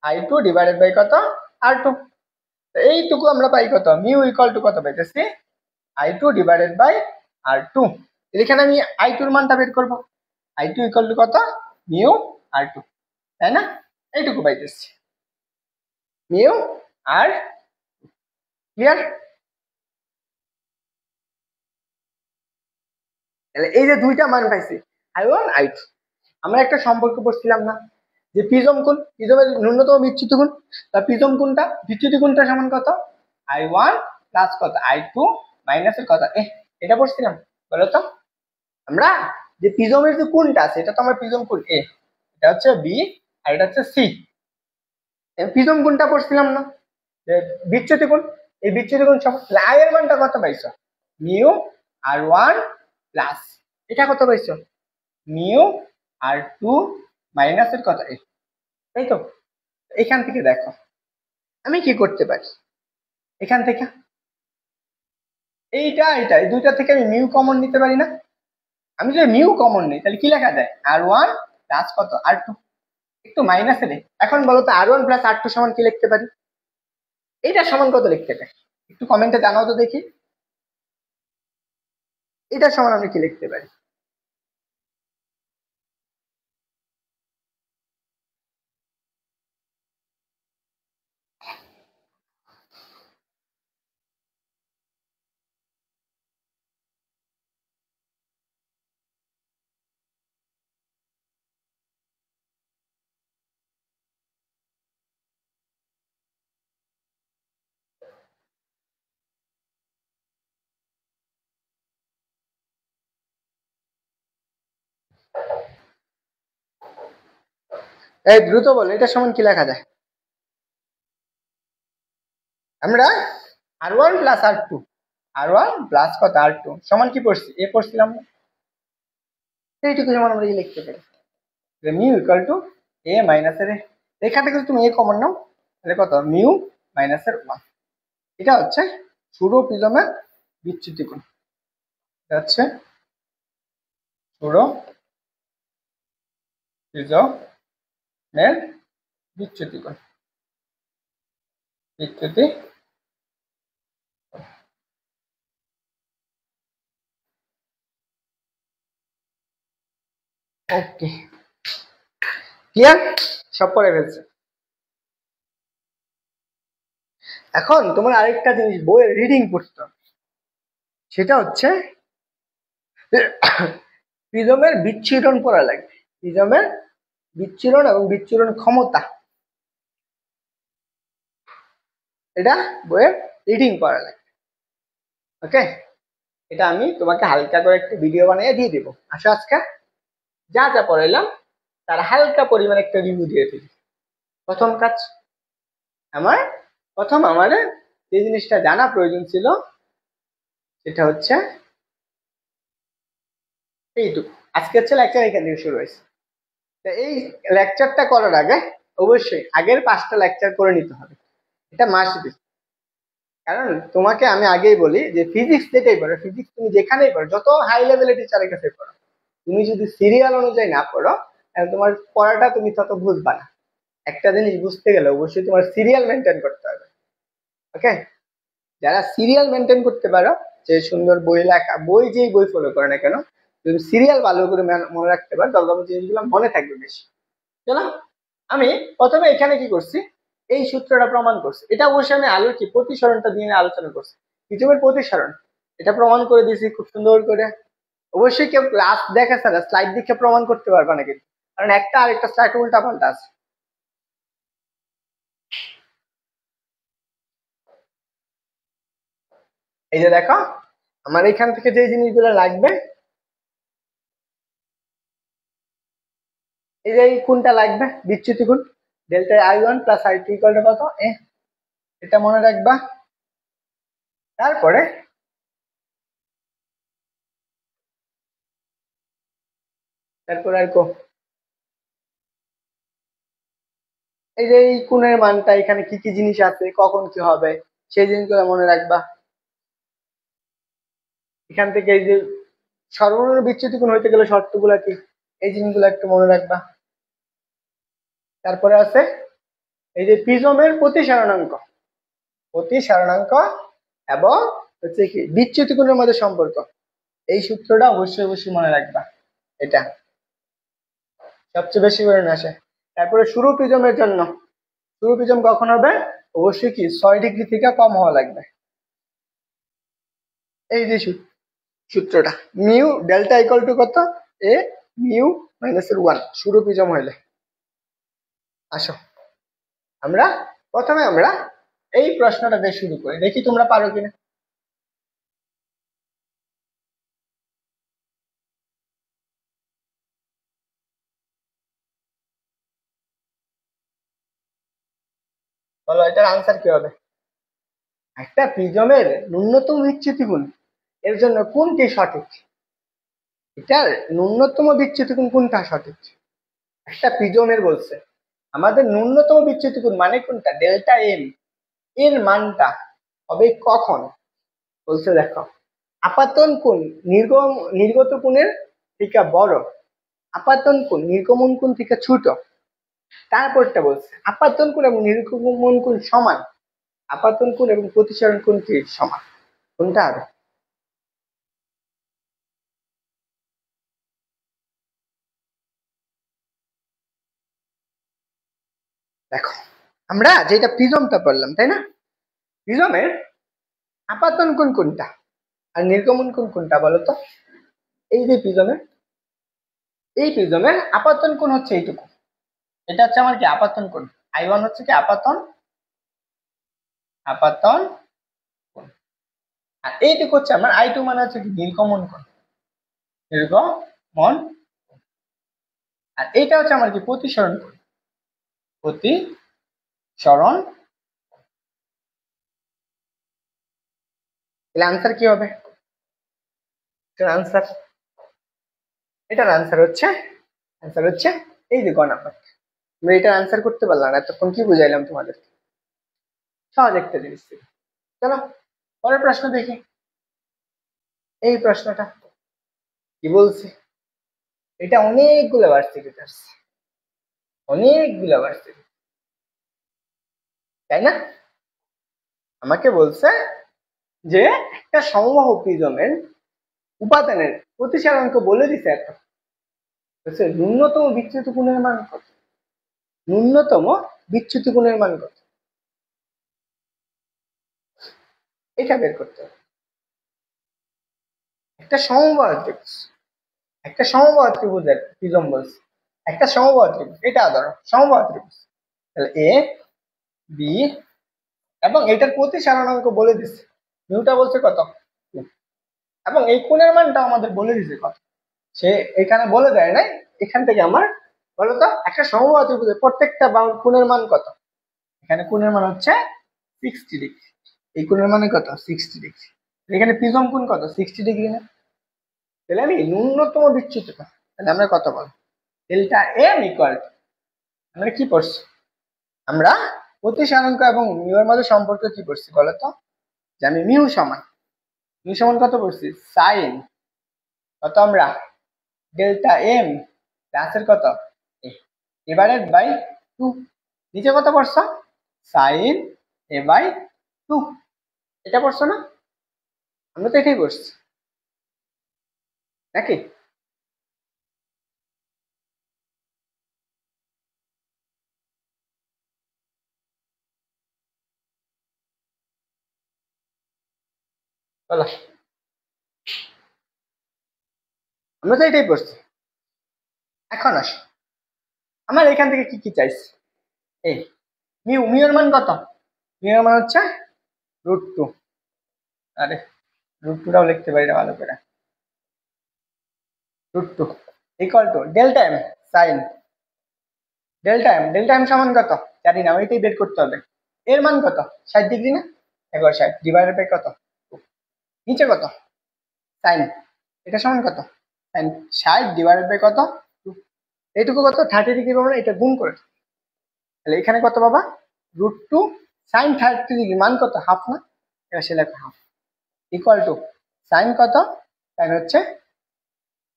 i2 divided by কত, r2। এইটুকু আমরা পাই কত, মিউ ইকুয়াল টু কত পাইতেছি, i2 ডিভাইডেড বাই r2। এখানে আমি i2 এর মানটা বের করবো, i2 ইকুয়াল টু কত, মিউ r2, তাই না? এইটুকু পাইতেছি, মিউ আর, ক্লিয়ার? তাহলে এই যে দুইটা মান পাইছি, i1 i2। আমরা একটা সম্পর্ক পড়ছিলাম না, যে প্রিজম কোণ, প্রিজমের ন্যূনতম বিচ্যুতি কোণ, তা প্রিজম কোণটা, বিচ্যুতি কোণটা সমান কত, i1 প্লাস কত, i2 মাইনাস এর কত, এটা পড়ছিলাম, বলো তো? আমরা যে প্রিজমের যে কোণটা আছে, এটা তো আমার প্রিজম কোণ এ, এটা হচ্ছে বি আর এটা হচ্ছে সি। প্রিজম কোণটা পড়ছিলাম না, যে বিচ্যুতি কোণ, এই বিচ্যুতি কোণ সমান, আই এর মানটা কত পাইছো, মিউ r1 প্লাস এটা কত পাইছো, মিউ r2 মাইনাস এর কত, তাই তো? এখান থেকে দেখো আমি কি করতে পারি, এখান থেকে এইটা এটা এই দুইটা থেকে আমি মিউ কমন নিতে পারি না? আমি যদি মিউ কমন নিই তাহলে কি লেখা যায়, r1 প্লাস কত, r2, একটু মাইনাসে নেই। এখন বলো তো r1 প্লাস r2 সমান কি লিখতে পারি, এইটা সমান কত লিখতে পারি, একটু কমেন্টে জানাও তো দেখি, এটা সমান আমি কি লিখতে পারি? এই দ্রুত বল, এটা সমান কি লেখা যায়? আমরা r1 plus r2, r1 plus কত, r2 সমান কি পড়ছি, এ পড়ছিলাম না? এইটুকু যেমন আমরা এই লিখতে পারি, মিউ ইকুয়াল টু এ মাইনাস এর, এখান থেকে যদি তুমি এ কমন নাও তাহলে কত, মিউ মাইনাস এর 1। এটা হচ্ছে সূড় প্রিজমের বিচ্যুতি কোণ, এটা হচ্ছে সূড় প্রিজমের বিচ্যুতি কোণ, বিচ্যুতি। ওকে, ক্লিয়ার? সব পড়ে ফেলছে। এখন তোমার আরেকটা জিনিস বইয়ের রিডিং পড়তে হবে, সেটা হচ্ছে প্রিজমের বিচ্ছুরণ পড়া লাগবে, প্রিজমের বিচ্ছুরণ এবং বিচ্ছুরণ ক্ষমতা, এটা বইয়ের রিডিং পড়া লাগবে। ওকে, এটা আমি তোমাকে হালকা করে একটা ভিডিও বানিয়ে দিয়ে দিব। আসো আজকে যা যা পড়াইলাম তার হালকা পরিমাণে একটা রিভিউ দিয়ে দিই। প্রথম কাজ আমার, আমার যে জিনিসটা জানা প্রয়োজন ছিল সেটা হচ্ছে এইটুকু। আজকে হচ্ছে লেকচার এখান থেকে শুরু হয়েছে। এই লেকচারটা করার আগে অবশ্যই আগের 5টা লেকচার করে নিতে হবে, এটা মাস্ট বি। কারণ তোমাকে আমি আগেই বলি যে ফিজিক্স যেটাই পড়ো, ফিজিক্স তুমি যেখানেই পড়ো, যত হাই লেভেলের টিচারের কাছে পড়ো, তুমি যদি সিরিয়াল অনুযায়ী না পড়ো তাহলে তোমার পড়াটা তুমি তত বুঝবা না। একটা জিনিস বুঝতে গেলে অবশ্যই তোমার সিরিয়াল মেনটেন করতে হবে। ওকে, যারা সিরিয়াল মেনটেন করতে পারো, যে সুন্দর বই লেখা, বই যেই বই ফলো করে না কেন, যদি সিরিয়াল ভালো করে মনে রাখতে পারো তাহলে তোমার জিনিসগুলো মনে থাকবে বেশি। চলো, আমি প্রথমে এখানে কি করছি, এই সূত্রটা প্রমাণ করছি। এটা অবশ্যই আমি আলোর কি প্রতিসরণটা দিয়ে আলোচনা করছি, প্রিজমের প্রতিসরণ, এটা প্রমাণ করে দিয়েছি খুব সুন্দর করে। অবশ্যই কেউ ক্লাস দেখে ছাড়া স্লাইড দেখে প্রমাণ করতে পারবে না কিন্তু, কারণ একটা আরেকটা স্লাইড উল্টা পাল্টা আছে। এই যে দেখো, আমার এখান থেকে যে জিনিসগুলো লাগবে, এই যে এই কোনটা লাগবে, বিচ্যুতি কোণ, delta i1 plus i2 equal to কত, এটা মনে রাখবা। তারপরে আর এই যে এই কোণের মানটা, এখানে কি কি জিনিস আছে, কখন কি হবে সেই জিনিসগুলো মনে রাখবা। এখান থেকে এই যে সর্বনিম্ন বিচ্যুতি কোণ হইতে গেলে শর্তগুলা কি, এই জিনিসগুলো একটু মনে রাখবা। তারপরে আছে এই যে প্রিজমের প্রতিসারণাঙ্ক এবং হচ্ছে কি বিচ্যুতি কোণের মধ্যে সম্পর্ক, এই সূত্রটা অবশ্যই অবশ্যই মনে রাখবা। এটা সবচেয়ে বেশি করে আসে। তারপরে শুরু প্রিজমের জন্য, শুরু প্রিজম কখন হবে, অবশ্যই কি 6 ডিগ্রি থেকে কম হওয়া লাগবে। এই যে সূত্রটা মিউ ডেল্টা ইকুয়াল টু কত, এ মিউ মাইনাস এর 1 শুরু প্রিজম হইলে। আসো আমরা প্রথমে এই প্রশ্নটা দিয়ে শুরু করি, দেখি তোমরা পারো কিনা। বলো এটার আনসার কি হবে। একটা প্রিজমের ন্যূনতম বিচ্যুতি কোণ এর জন্য কোনটি সঠিক, এটার ন্যূনতম বিচ্যুতি কোণ কোনটা সঠিক। একটা প্রিজমের বলছে আমাদের ন্যূনতম বিচ্যুতি কোণ মানে কোনটা, ডেল্টা এম এর মানটা হবে কখন। বলছে দেখো আপাতন কোণ নির্গত কোণের থেকে বড়, আপাতন কোণ নির্গমন কোণ থেকে ছোট। তারপরটা বলছে আপাতন কোণ এবং নির্গমন কোণ সমান, আপাতন কোণ এবং প্রতিসরণ কোণ কি সমান, কোনটা হবে। দেখো আমরা যেটা প্রিজমটা পড়লাম তাই না, প্রিজমের আপাতন কোণ কোনটা আর নির্গমন কোণ কোনটা বলো তো। এই যে প্রিজমের আপাতন কোণ হচ্ছে এইটুকু, এটা হচ্ছে আমার কি আপাতন কোণ, I1 হচ্ছে কি আপাতন কোণ, আর এইটুকু হচ্ছে আমার I2 মানে হচ্ছে কি নির্গমন কোণ, আর এইটা হচ্ছে আমার কি প্রতিসরণ কোণ, প্রতিসরণ। তাহলে আনসার কি হবে, এটার আনসার হচ্ছে এই যে গ নাম্বার। আমরা এটার আনসার করতে পারলাম না, এতক্ষণ কি বুঝাইলাম তোমাদের, সহজ একটা জিনিস ছিল। চলো পরের প্রশ্ন দেখি। এই প্রশ্নটা কি বলছে, এটা অনেকগুলো ভার্সিটিতে আসছে, তাই না। আমাকে বলছে যে একটা সমবাহু প্রিজমের উপাদানের প্রতিসারাঙ্ক বলে দিছে, একটা বলছে ন্যূনতম বিচ্যুতি কোণের মান কত, এটা বের করতে হবে। একটা সমবাহু ত্রিভুজের প্রিজম বলছে, একটা সমবাহু ত্রিভুজ, এটা ধরো সমবাহু ত্রিভুজ, তাহলে এ বি এবং এটার প্রতিসারণাঙ্ক বলে দিচ্ছে, মিউটা বলছে কত, এবং এই কোণের মানটা আমাদের বলে দিছে কত, সে এখানে বলে দেয় নাই। এখান থেকে আমার বলতো একটা সমবাহু ত্রিভুজের প্রত্যেকটা কোণের মান কত, এখানে কোণের মান হচ্ছে 60 ডিগ্রি, এই কোণের মানে কত 60 ডিগ্রি, এখানে প্রিজম কোণ কত 60 ডিগ্রি না। তাহলে আমি ন্যূনতম বিচ্যুতিটা, তাহলে আমরা কত বল ডেল্টা এম ইকুয়াল, আমরা কি পড়ছি, আমরা প্রতিসারাঙ্ক এবং মিউ এর মধ্যে সম্পর্ক কি পড়ছি বলতো, যে আমি মিউ সমান কত পড়ছি সাইন কত, আমরা ডেল্টা এম প্লাসের কত ডিভাইডেড বাই 2, নিচে কত পড়ছো সাইন এ বাই 2, এটা পড়ছো না, আমরা তো এটাই পড়ছি নাকি। বলো আমরা তো এটাই পড়ছি। এখন আসো আমার এখান থেকে কি কি চাইছি, এই মিউ এর মান কত, মিউ এর মান হচ্ছে √2, আরে √2টাও লিখতে পারি না ভালো করে, √2 equal to delta M sine, delta M সমান কত জানি না, ওইটাই বের করতে হবে। এর মান কত 60 ডিগ্রি না, 60 ডিভাইডেড বাই কত, নিচে কত সাইন, এটা সমান কত সাইন 60 ডিভাইডেড বাই কত 2, এইটুকু কত 30 ডিগ্রি পাবো, এটা গুণ করে, তাহলে এখানে কত পাবা √2 সাইন 30 ডিগ্রি মান কত? হাফ না? এটা সে লেখা হাফ ইকুয়াল টু সাইন কত? সাইন হচ্ছে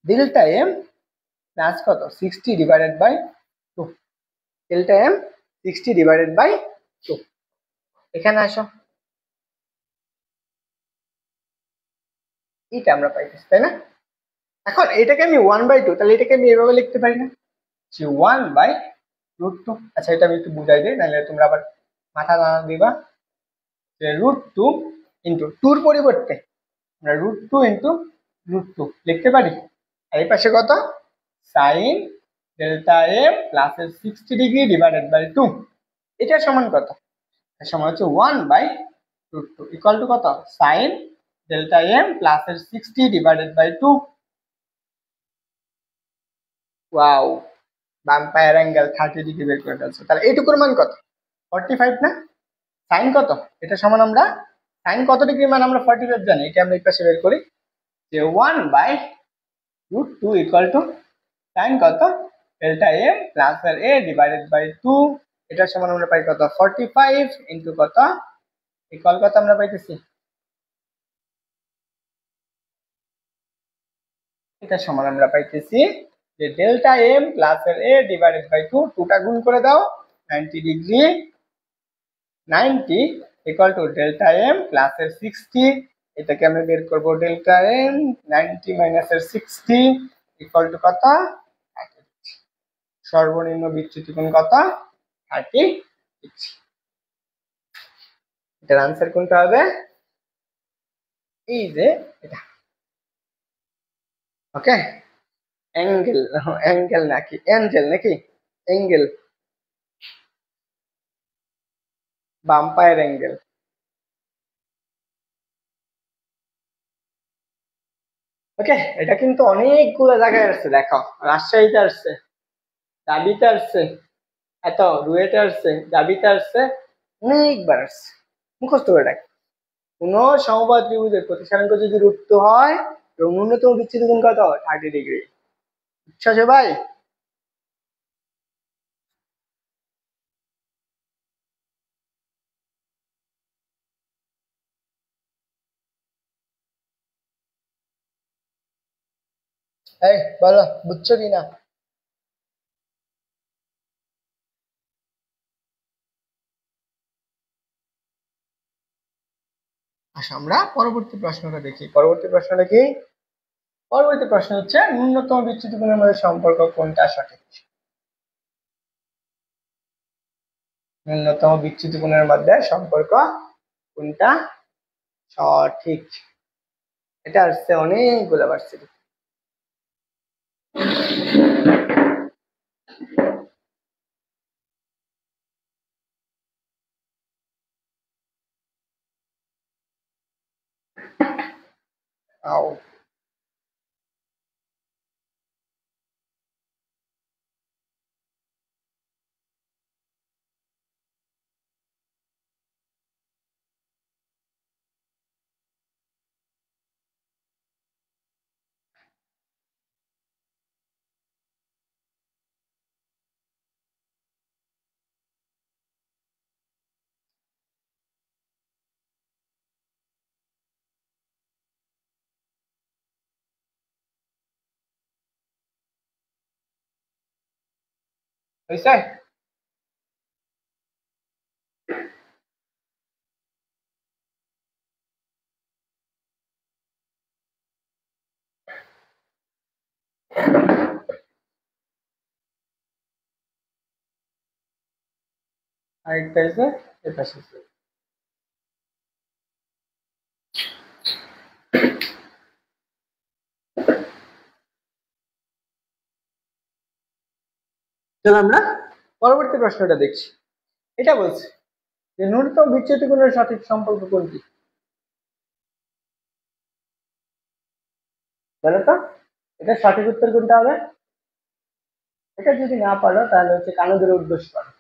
ডেল্টা এম প্লাস কত 60/2 ডেল্টা এম 60/2 এখানে আসো এটা আমরা পাইতেছি তাই না? এখন এটাকে আমি 1/2 তাহলে এটাকে আমি এভাবে লিখতে পারি না যে 1/√2। আচ্ছা এটা আমি একটু বুঝাই দিই নাহলে তোমরা আবার মাথা দানা দিবা যে √2 ইন্টু টুর পরিবর্তে আমরা √2 ইন্টু √2 লিখতে পারি। আর এই পাশে কত? সাইন ডেল্টা এম প্লাস 60 ডিগ্রি/2 এটা সমান কত? এর সমান হচ্ছে 1/√2 ইকুয়াল টু কত? Sine delta M plus 60/2। Wow, vampire angle 30 degree বের করে ফেলছো। তাহলে এইটুকুর মান কত? 45 না? সাইন কত? এটা সমান আমরা সাইন কত ডিগ্রি মান আমরা 45 জানি, এটা আমরা এই পাশে বের করি যে 1/√2 ইকুয়াল টু সাইন কত? ডেল্টা এম প্লাস a/2 এটা সমান আমরা পাই কত? 45 ইন্টু কত ইকুয়াল কত আমরা পাইতেছি? এটা সমান আমরা পাইতেছি যে ডেল্টা এম প্লাস a/2 টুটা গুণ করে দাও 90 degree 90 equal to delta M plus 60 এটাকে আমরা বের করব delta M 90 minus 60 equal to কত? 30। সর্বনিম্ন বিচ্যুতি কোণ কত? 30 ডিগ্রি। এটার আনসার কোনটা হবে? এই যে এটা। ওকে, অ্যাঙ্গেল অ্যাঙ্গেল নাকি অ্যাঞ্জেল নাকি অ্যাঙ্গেল, বাম্পায়ার অ্যাঙ্গেল। ওকে, এটা কিন্তু অনেকগুলো জায়গায় আসছে, দেখো রাজশাহীতে আসছে, দাবিতে আসছে, এত রুয়েটে আসছে, দাবিতে আসছে, অনেকবার আসছে। মুখস্থ করে রাখ, কোন সমবাহু ত্রিভুজের প্রতিসারাঙ্ক যদি √2 হয় এবং ন্যূনতম বিচ্যুতি কোণ কত? 30 ডিগ্রি। বুঝছো সবাই? এই বলো বুঝছো কিনা? আচ্ছা আমরা পরবর্তী প্রশ্নটা দেখি। পরবর্তী প্রশ্নটা কি? পরবর্তী প্রশ্ন হচ্ছে ন্যূনতম বিচ্যুতি কোণের মধ্যে সম্পর্ক কোনটা সঠিক? ন্যূনতম বিচ্যুতি কোণের মধ্যে সম্পর্ক কোনটা সঠিক? এটা আসছে অনেকগুলো ভার্সিটি। আও হইছে? আরেকটা হইছে এটা শেষ। চলো আমরা পরবর্তী প্রশ্নটা দেখছি। এটা বলছে যে ন্যূনতম বিচ্যুতি কোণের সঠিক সম্পর্ক কোনটি? বলো তো, এটা সঠিক উত্তর কোনটা হবে? এটা যদি না পারো তাহলে হচ্ছে কানে ধরে উদ্দেশ্য করো।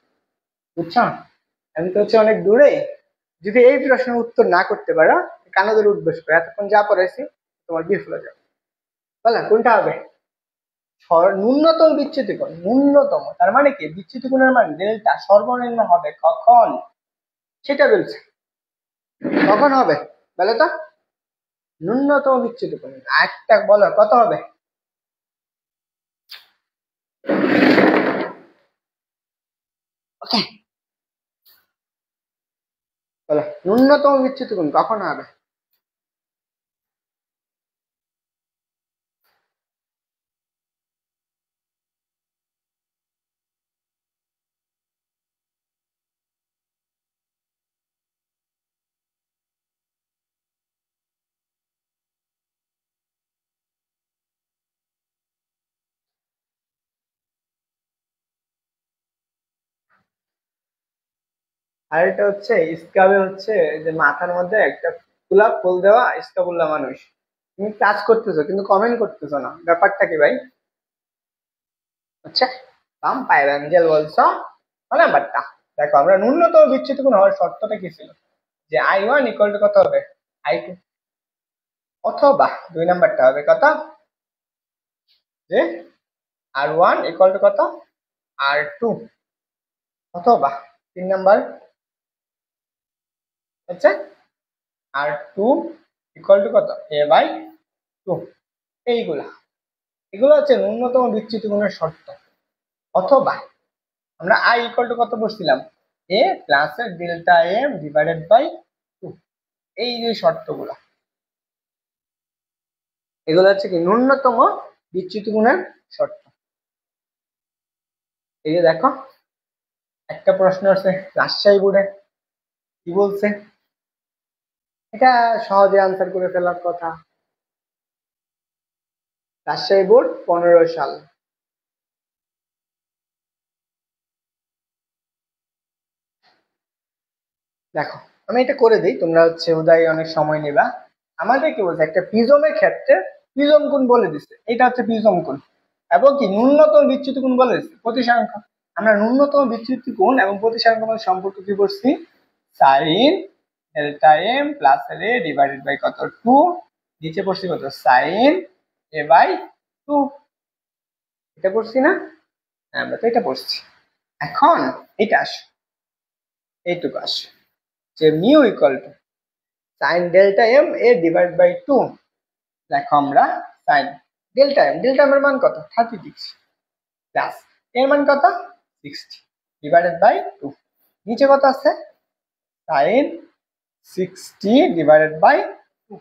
বুঝছো? আমি তো হচ্ছে অনেক দূরে, যদি এই প্রশ্নের উত্তর না করতে পারো কানে ধরে উদ্দেশ্য করো, এতক্ষণ যা পড়াইছি তোমার বিফল হয়ে যাবে। বলো কোনটা হবে? ন্যূনতম বিচ্যুতি কোণ, ন্যূনতম তার মানে কি? বিচ্যুতি কোণের মান ডেল্টা সর্বনিম্ন হবে কখন? সেটা বলছে কখন হবে বলো তো? ন্যূনতম বিচ্যুতি কোণ একটা বলো কত হবে? ওকে বলো ন্যূনতম বিচ্যুতি কোণ কখন হবে? আর এটা হচ্ছে স্কাবে হচ্ছে যে মাথার মধ্যে একটা গোলাপ ফুল দেওয়া স্কাবুল্লা মানুষ। তুমি কাজ করতেছো কিন্তু কমেন্ট করতেছো না, ব্যাপারটা কি ভাই? আচ্ছা ভাম্পায়ার অ্যাঞ্জেল বলছো নাম্বারটা। দেখো আমরা ন্যূনতম বিচ্যুতি কোণ হওয়ার শর্তটা কি ছিল? যে I1 ইকুয়াল টু কত হবে? I2, অথবা 2 নাম্বারটা হবে কত? যে R1 ইকুয়াল টু কত? R2, অথবা 3 নাম্বার হচ্ছে R2 ইকুয়াল টু কত? A/2। এইগুলা এগুলো হচ্ছে ন্যূনতম বিচ্যুতি কোণের শর্ত। অথবা আমরা I ইকুয়াল টু কত বসছিলাম? A plus delta M divided by 2। এই যে শর্তগুলো এগুলো হচ্ছে কি ন্যূনতম বিচ্যুতি কোণের শর্ত। এই যে দেখো একটা প্রশ্ন আছে রাজশাহী বোর্ডে, কি বলছে? এটা সহজে আনসার করে ফেলার কথা। রাজশাহী বোর্ড 15 সাল। দেখো আমি এটা করে দিই, তোমরা হচ্ছে উদয় অনেক সময় নেবা। আমাদের কি বলছে একটা প্রিজমের ক্ষেত্রে প্রিজম কোণ বলে দিচ্ছে, এটা হচ্ছে প্রিজম কোণ, এবং কি ন্যূনতম বিচ্যুতি কোণ বলে দিচ্ছে প্রতিসাংখ্য। আমরা ন্যূনতম বিচ্যুতি কোণ এবং প্রতিসাংখ্য মধ্যে সম্পর্ক কি করছি? Sine delta M plus A divided by কত? 2। নিচে পড়ছি কত? Sign A/2। এটা পড়ছি না? আমরা তো এটা পড়ছি। এখন এটা আসে, এইটুকু আসে যে mu equal to sine delta M A divide by 2। দেখো আমরা সাইন ডেল্টা এম এর মান কত? 36 প্লাস এর মান কত? 60 ডিভাইডেড বাই 2। নিচে কত আছে? Sine 60 divided by 2।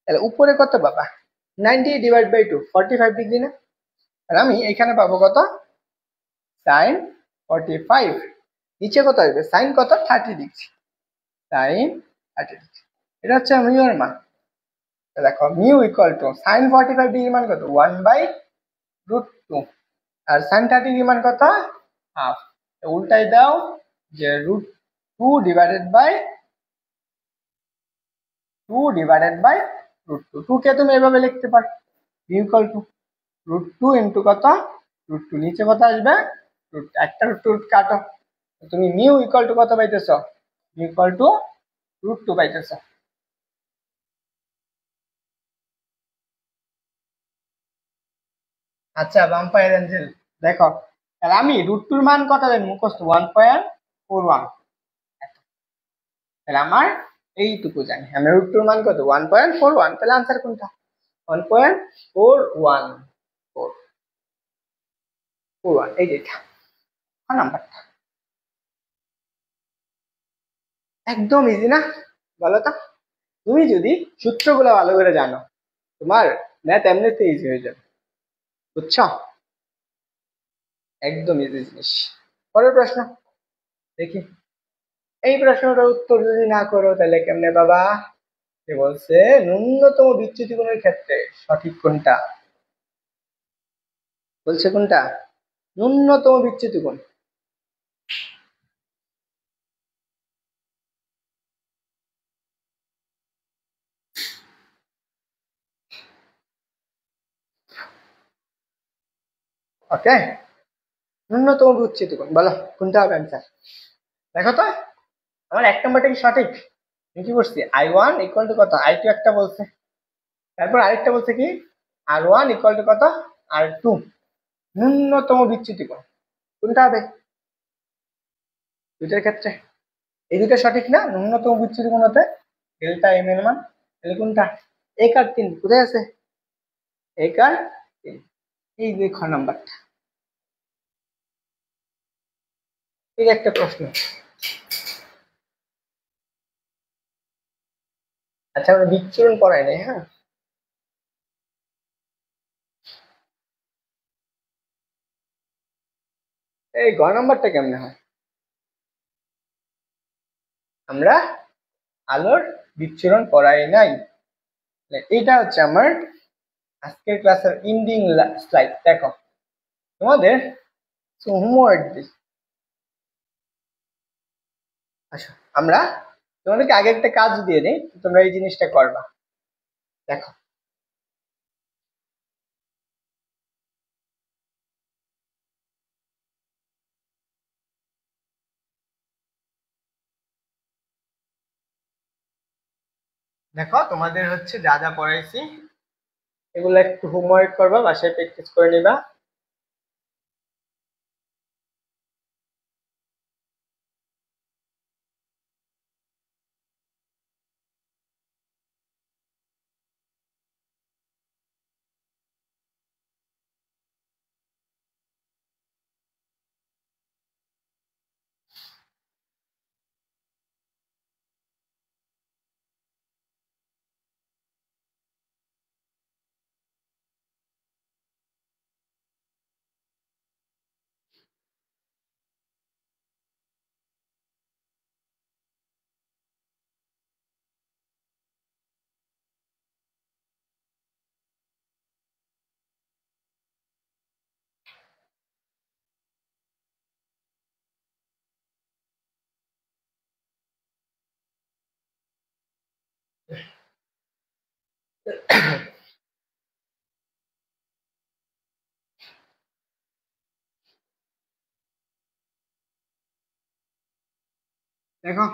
তাহলে উপরে কত বাবা? 90 ডিভাইড বাই 2 45 ডিগ্রি না? আর আমি এখানে পাবো কত? সাইন 45। নিচে কত আসবে? সাইন কত? 30 ডিগ্রি। সাইন 30 ডিগ্রি, এটা হচ্ছে মিউ এর মান। দেখো mu equal to sine 45 degree মান কত? 1/√2। আর সাইন 30 ডিগ্রি মান কত? হাফ। উল্টাই দাও যে √2 ডিভাইডেড বাই 2 কে তুমি এভাবে লিখতে পারো মিউ ইকুয়াল টু √2 ইন্টু কত? √2। নিচে কত আসবে? একটা √2 কাটো, তুমি মিউ ইকুয়াল টু কত পাইতেছ? মিউ ইকুয়াল টু √2 পাইতেছ। আচ্ছা ভাম্পায়ার অ্যাঞ্জেল দেখো, তাহলে আমি √2 মান কত জানি মুখস্থ? 1.41। তাহলে আমার এইটুকু জানি, আমি √2 মান কত? 1.41। তাহলে আনসার কোনটা? 1.4141, এই যেটা নাম্বারটা। একদম ইজি না বলো তো? তুমি যদি সূত্রগুলো ভালো করে জানো তোমার ম্যাথ এমনিতে ইজি হয়ে যাবে, বুঝছো? একদম ইজি জিনিস। পরের প্রশ্ন দেখি। এই প্রশ্নটার উত্তর যদি না করো তাহলে কেমনে বাবা? সে বলছে ন্যূনতম বিচ্যুতি কোণের ক্ষেত্রে সঠিক কোনটা? বলছে কোনটা? ন্যূনতম বিচ্যুতি কোণ। ওকে ন্যূনতম বিচ্যুতি কোণ বলো কোনটা হবে অ্যান্সার? দেখো তো আমার 1 নাম্বারটা কি সঠিক? আমি কি করছি? I1 ইকুয়াল টু কত? I2 একটা বলছে, তারপর আরেকটা বলছে কি R1 ইকুয়াল টু কত? R2। ন্যূনতম বিচ্যুতি কোণ কোনটা হবে দুইটার ক্ষেত্রে? এই দুটো সঠিক না, ন্যূনতম বিচ্যুতি কোনটা? ডেল্টা এম এর মান। তাহলে কোনটা? 1 আর 3 কোথায় আছে? 1 আর 3, এই যে খ নাম্বারটা। এই একটা প্রশ্ন। আচ্ছা, আমরা বিচ্ছুরণ পড়াই নাই, হ্যাঁ। এই গ নাম্বারটা কেমনে হয়? আমরা আলোর বিচ্ছুরণ পড়াই নাই। এটা হচ্ছে আমার আজকের ক্লাসের এন্ডিং স্লাইড। দেখো তোমাদের হোমওয়ার্ক দিই। আচ্ছা, আমরা তোমাদেরকে আগে একটা কাজ দিয়ে দিই, তোমরা এই জিনিসটা করবা। দেখো, দেখো তোমাদের হচ্ছে যা যা পড়াইছি এগুলো একটু হোমওয়ার্ক করবা, বাসায় প্র্যাকটিস করে নিবা। দেখো,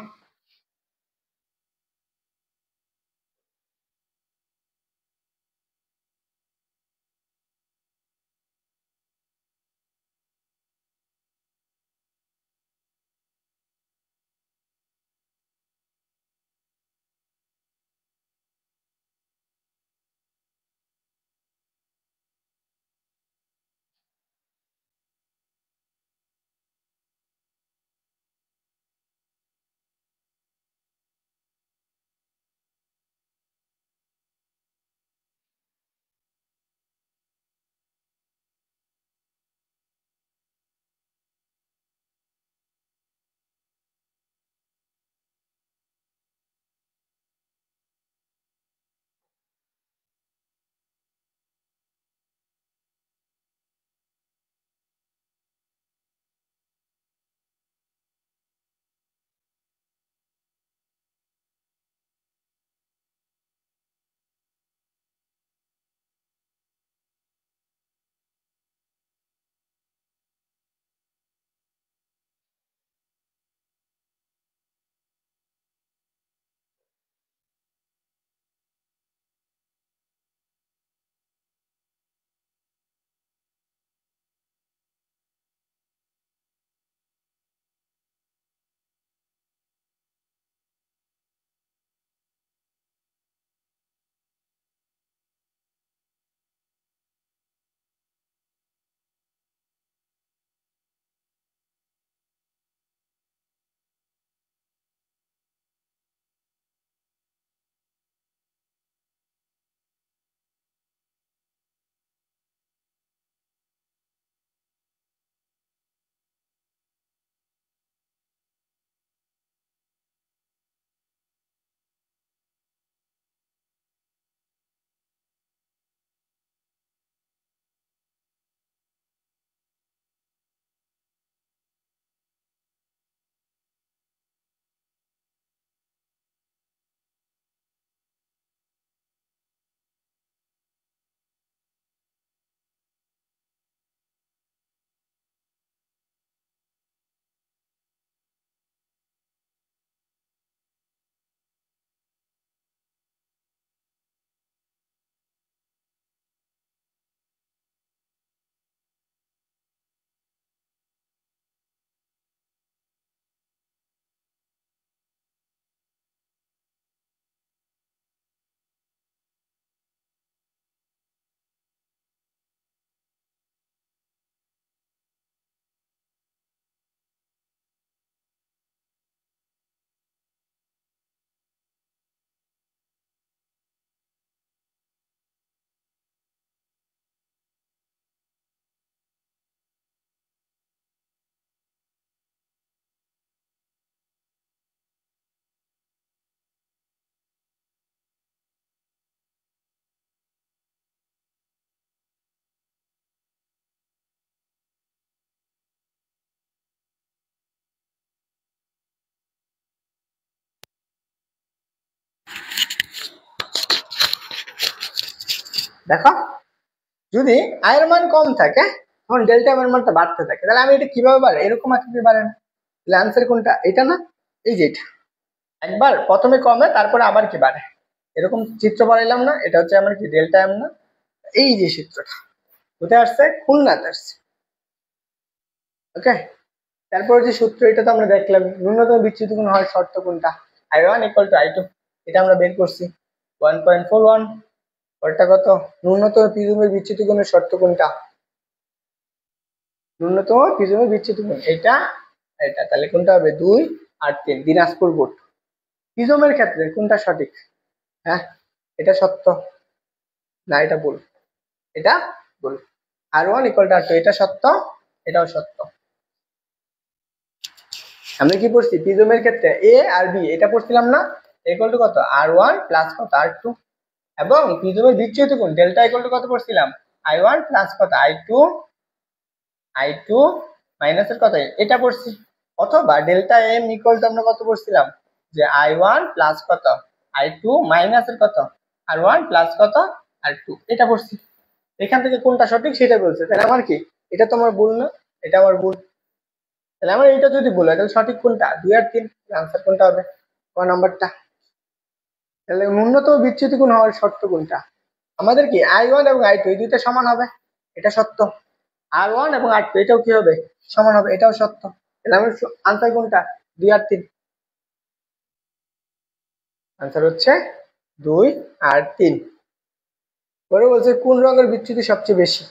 দেখো, যদি আয়ের মান কম থাকে তখন ডেল্টা এম এর মানটা বাড়তে থাকে। তাহলে আমি এটা কিভাবে বাড়ে, এরকম আকৃতি বাড়ে না। তাহলে আনসার কোনটা, এটা না, এই যে এটা। একবার প্রথমে কমে তারপরে আবার কি বাড়ে, এরকম চিত্র বানাইলাম না, এটা হচ্ছে আমার কি ডেল্টা এম না। এই যে চিত্রটা কোথায় আসছে, খুলনাতে আসছে। ওকে, তারপর যে সূত্র, এটা তো আমরা দেখলাম, ন্যূনতম বিচ্যুত কোণ হওয়ার শর্ত কোনটা, I1 = I2, এটা আমরা বের করছি 1.41। ওটা কত, ন্যূনতম প্রিজমের বিচ্যুত কোণের শর্ত কোনটা, ন্যূনতম প্রিজমের বিচ্যুত কোণ এটা, এটা তাহলে কোনটা হবে 2 আর 3, দিনাজপুর বোর্ড। প্রিজমের ক্ষেত্রে কোনটা সঠিক, হ্যাঁ এটা সত্য না, এটা ভুল, এটা ভুল। R1 = R2, এটা সত্য, এটাও সত্য। আমরা কি পড়ছি, প্রিজমের ক্ষেত্রে এ আর বি এটা পড়ছিলাম না, ইকুয়াল টু কত R1 প্লাস কত R2, এবং প্রিজমের বিচ্যুত কোণ ডেল্টা ইকুয়াল টু কত পড়ছিলাম, I1 প্লাস কত I2 মাইনাস এর কত এটা পড়ছি। অথবা ডেল্টা এম ইকুয়াল টু আমরা কত পড়ছিলাম, যে I1 প্লাস কত I2 মাইনাস এর কত R1 প্লাস কত R2, এটা পড়ছি। এখান থেকে কোনটা সঠিক সেটা বলছে, তাহলে আমার কি, এটা তো আমার ভুল না, এটা আমার ভুল। তাহলে আমার এটা যদি ভুল হয় তাহলে সঠিক কোনটা, 2 আর 3, আনসার কোনটা হবে, ক নাম্বারটা। তাহলে ন্যূনতম বিচ্যুতি কোণ হওয়ার শর্ত কোনটা, আমাদের কি I1 এবং I2 এই দুইটা সমান হবে, এটা সত্য। R1 এবং R2 এটাও কি হবে, সমান হবে, এটাও সত্য। তাহলে আমার আনসার কোনটা, 2 আর 3, আনসার হচ্ছে 2 আর 3। পরে বলছে কোন রঙের বিচ্যুতি সবচেয়ে বেশি,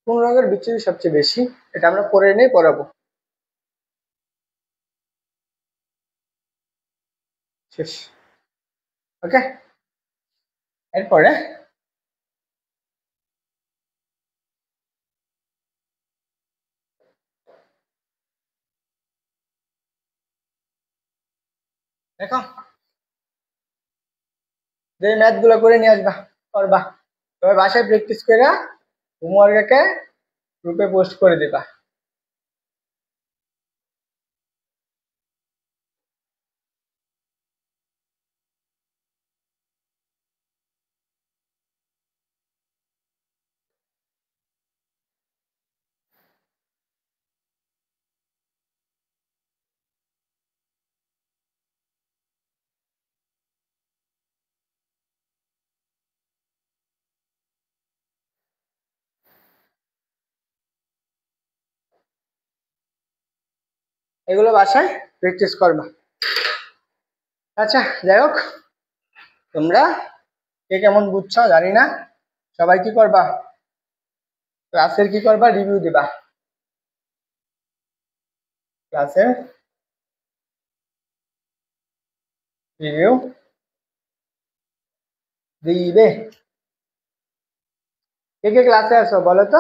কোন রঙের বিচ্যুতি সবচেয়ে বেশি, এটা আমরা পরে নিয়ে পড়াবো, শেষ। ওকে, এরপরে দেখো, যে ম্যাথ গুলো করে নিয়ে আসবা, করবা, তবে বাসায় প্র্যাকটিস করে হোমওয়ার্কে গ্রুপে পোস্ট করে দিবা। এগুলো বাসায় প্র্যাকটিস করবা। আচ্ছা, যাই হোক, তোমরা কে কেমন বুঝছো জানি না, সবাই কি করবা, ক্লাসের কি করবা, রিভিউ দিবা, ক্লাসের রিভিউ দিবে। কে কে ক্লাসে আসো বলো তো,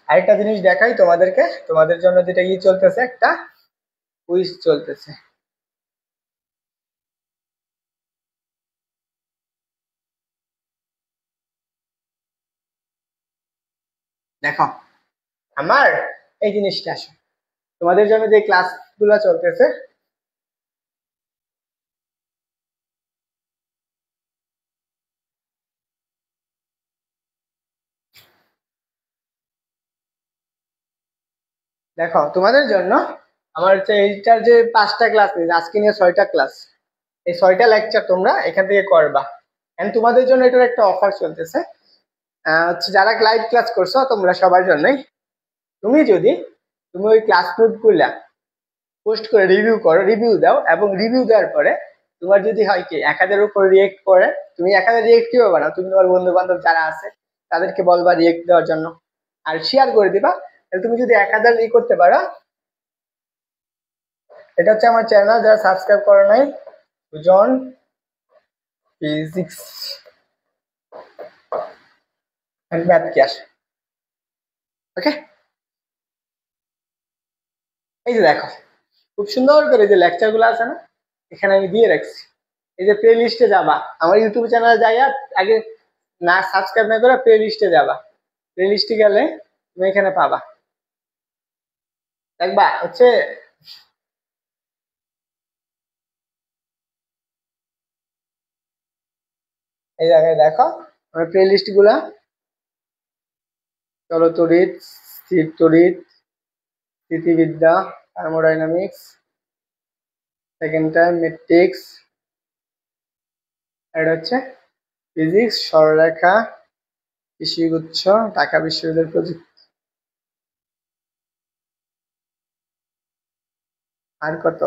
আরেকটা জিনিস দেখাই তোমাদেরকে, তোমাদের জন্য যেটা ই চলতেছে, একটা কুইজ চলতেছে। দেখো আমার এই জিনিসটা আসো, তোমাদের জন্য যে ক্লাস গুলো চলতেছে, দেখো তোমাদের জন্য আমার হচ্ছে এইটার যে 5টা ক্লাস নিয়ে আজকে নিয়ে 6টা ক্লাস, এই 6টা লেকচার তোমরা এখান থেকে করবা। এন্ড তোমাদের জন্য এটার একটা অফার চলতেছে, হচ্ছে যারা লাইভ ক্লাস করছো তোমরা সবার জন্যই, তুমি যদি তুমি ওই ক্লাস নোট গুলা পোস্ট করে রিভিউ করো, রিভিউ দাও, এবং রিভিউ দেওয়ার পরে তোমার যদি হয় কি 1000 উপর রিয়েক্ট করে, তুমি 1000 রিয়েক্ট কিভাবে বানাও, তুমি তোমার বন্ধু বান্ধব যারা আছে তাদেরকে বলবা রিয়েক্ট দেওয়ার জন্য, আর শেয়ার করে দিবা। তাহলে তুমি যদি 1000 ই করতে পারো, এটা হচ্ছে আমার চ্যানেল, যারা সাবস্ক্রাইব করো নাই, Sujan physics and math class. Okay, এই যে দেখো খুব সুন্দর করে যে লেকচার গুলো আছে না, এখানে আমি দিয়ে রাখছি। এই যে প্লে লিস্টে যাবা, আমার ইউটিউব চ্যানেলে যাইয়া আগে না সাবস্ক্রাইব না করে প্লে লিস্টে যাবা, প্লে লিস্টে গেলে তুমি এখানে পাবা। দেখবা হচ্ছে এই জায়গায় দেখো আমার প্লে লিস্ট গুলা, চলতড়িৎ, স্থির তড়িৎ, স্থিতিবিদ্যা, থার্মোডাইনামিক্স, সেকেন্ড টাইম ম্যাট্রিক্স, এটা হচ্ছে ফিজিক্স, সরলরেখা, কৃষিগুচ্ছ, ঢাকা বিশ্ববিদ্যালয় প্রযুক্তি, আর কত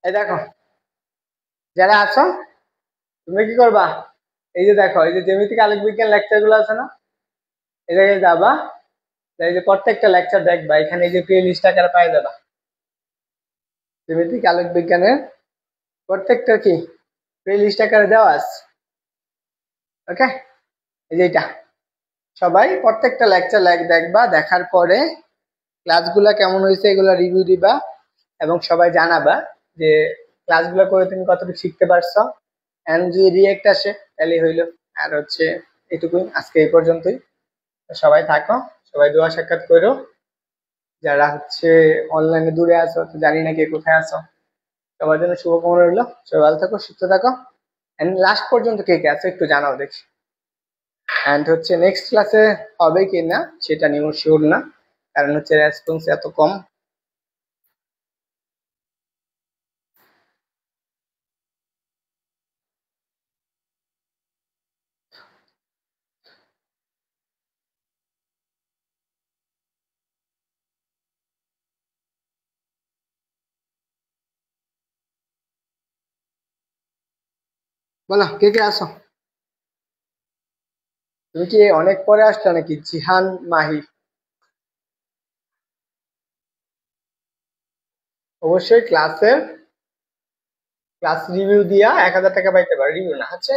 এই দেখো যারা আছো তুমি কি করবা, এই যে দেখো এই যে জ্যামিতিক আলোক বিজ্ঞান লেকচার গুলো আছে না, এই জায়গায় যাবা, এই যে প্রত্যেকটা লেকচার দেখবা, এখানে এই যে প্লে লিস্ট আকারে পাই যাবা জ্যামিতিক আলোক বিজ্ঞানের প্রত্যেকটা কি প্লে লিস্ট আকারে দেওয়া আছে। ওকে, এই যে এটা সবাই প্রত্যেকটা লেকচার দেখবা, দেখার পরে ক্লাসগুলা কেমন হয়েছে এগুলা রিভিউ দিবা এবং সবাই জানাবা যে ক্লাসগুলো করে তুমি কতটুকু শিখতে পারছো। এন্ড যদি রিয়েক্ট আসে তাহলে হইলো। আর হচ্ছে এটুকুই, আজকে এই পর্যন্তই। সবাই থাকো, সবাই দোয়া সাক্ষাৎ করো। যারা হচ্ছে অনলাইনে দূরে আছো, তো জানি না কে কোথায় আছো, সবার জন্য শুভকামনা রইলো। সবাই ভালো থাকো, সুস্থ থাকো। এন্ড লাস্ট পর্যন্ত কে কে আছো একটু জানাও দেখি। এন্ড হচ্ছে নেক্সট ক্লাসে হবে কি না সেটা নিয়েও শিওর না, কারণ হচ্ছে রেসপন্স এত কম। বলো কে কে আসো। তুমি কি অনেক পরে আসছো নাকি? জিহান মাহি, অবশ্যই ক্লাস রিভিউ দিয়া 1,000 টাকা পাইতে পারো। রিভিউ না হচ্ছে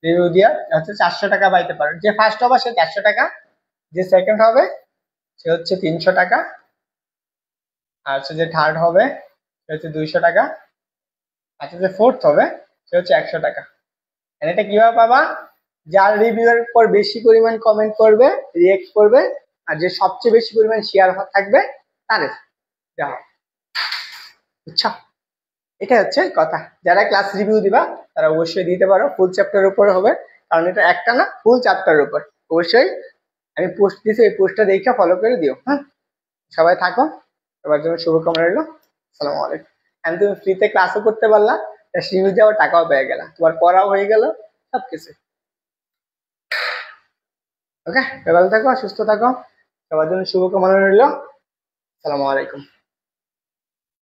রিভিউ দিয়া হচ্ছে 400 টাকা পাইতে পারো। যে ফার্স্ট হবে সে 400 টাকা, যে সেকেন্ড হবে সে হচ্ছে 300 টাকা, আর হচ্ছে যে থার্ড হবে সে হচ্ছে 200 টাকা, আচ্ছা যে ফোর্থ হবে সে হচ্ছে 100 টাকা। এটা কিভাবে পাবা? যার রিভিউয়ের পর বেশি পরিমাণ কমেন্ট করবে, রিয়েক্ট করবে, আর যে সবচেয়ে বেশি পরিমাণ শেয়ার থাকবে তারে দেওয়া, বুঝছো? এটা হচ্ছে কথা। যারা ক্লাস রিভিউ দিবা তারা অবশ্যই দিতে পারো, ফুল চ্যাপ্টার উপরে হবে, কারণ এটা একটা না ফুল চ্যাপ্টার উপর। অবশ্যই আমি পোস্ট দিছি, এই পোস্টটা দেখে ফলো করে দিও। হ্যাঁ, সবাই থাকো, সবার জন্য শুভকামনা রইলো। আসসালামু আলাইকুম। আমি তুমি ফ্রিতে ক্লাসও করতে পারলা, রিভিউ দেওয়ার টাকাও পেয়ে গেলা, তোমার পড়াও হয়ে গেল, সবকিছু। ওকে, ভালো থাকো, সুস্থ থাকো, সবার জন্য শুভকামনা রইলো। আসসালামু আলাইকুম।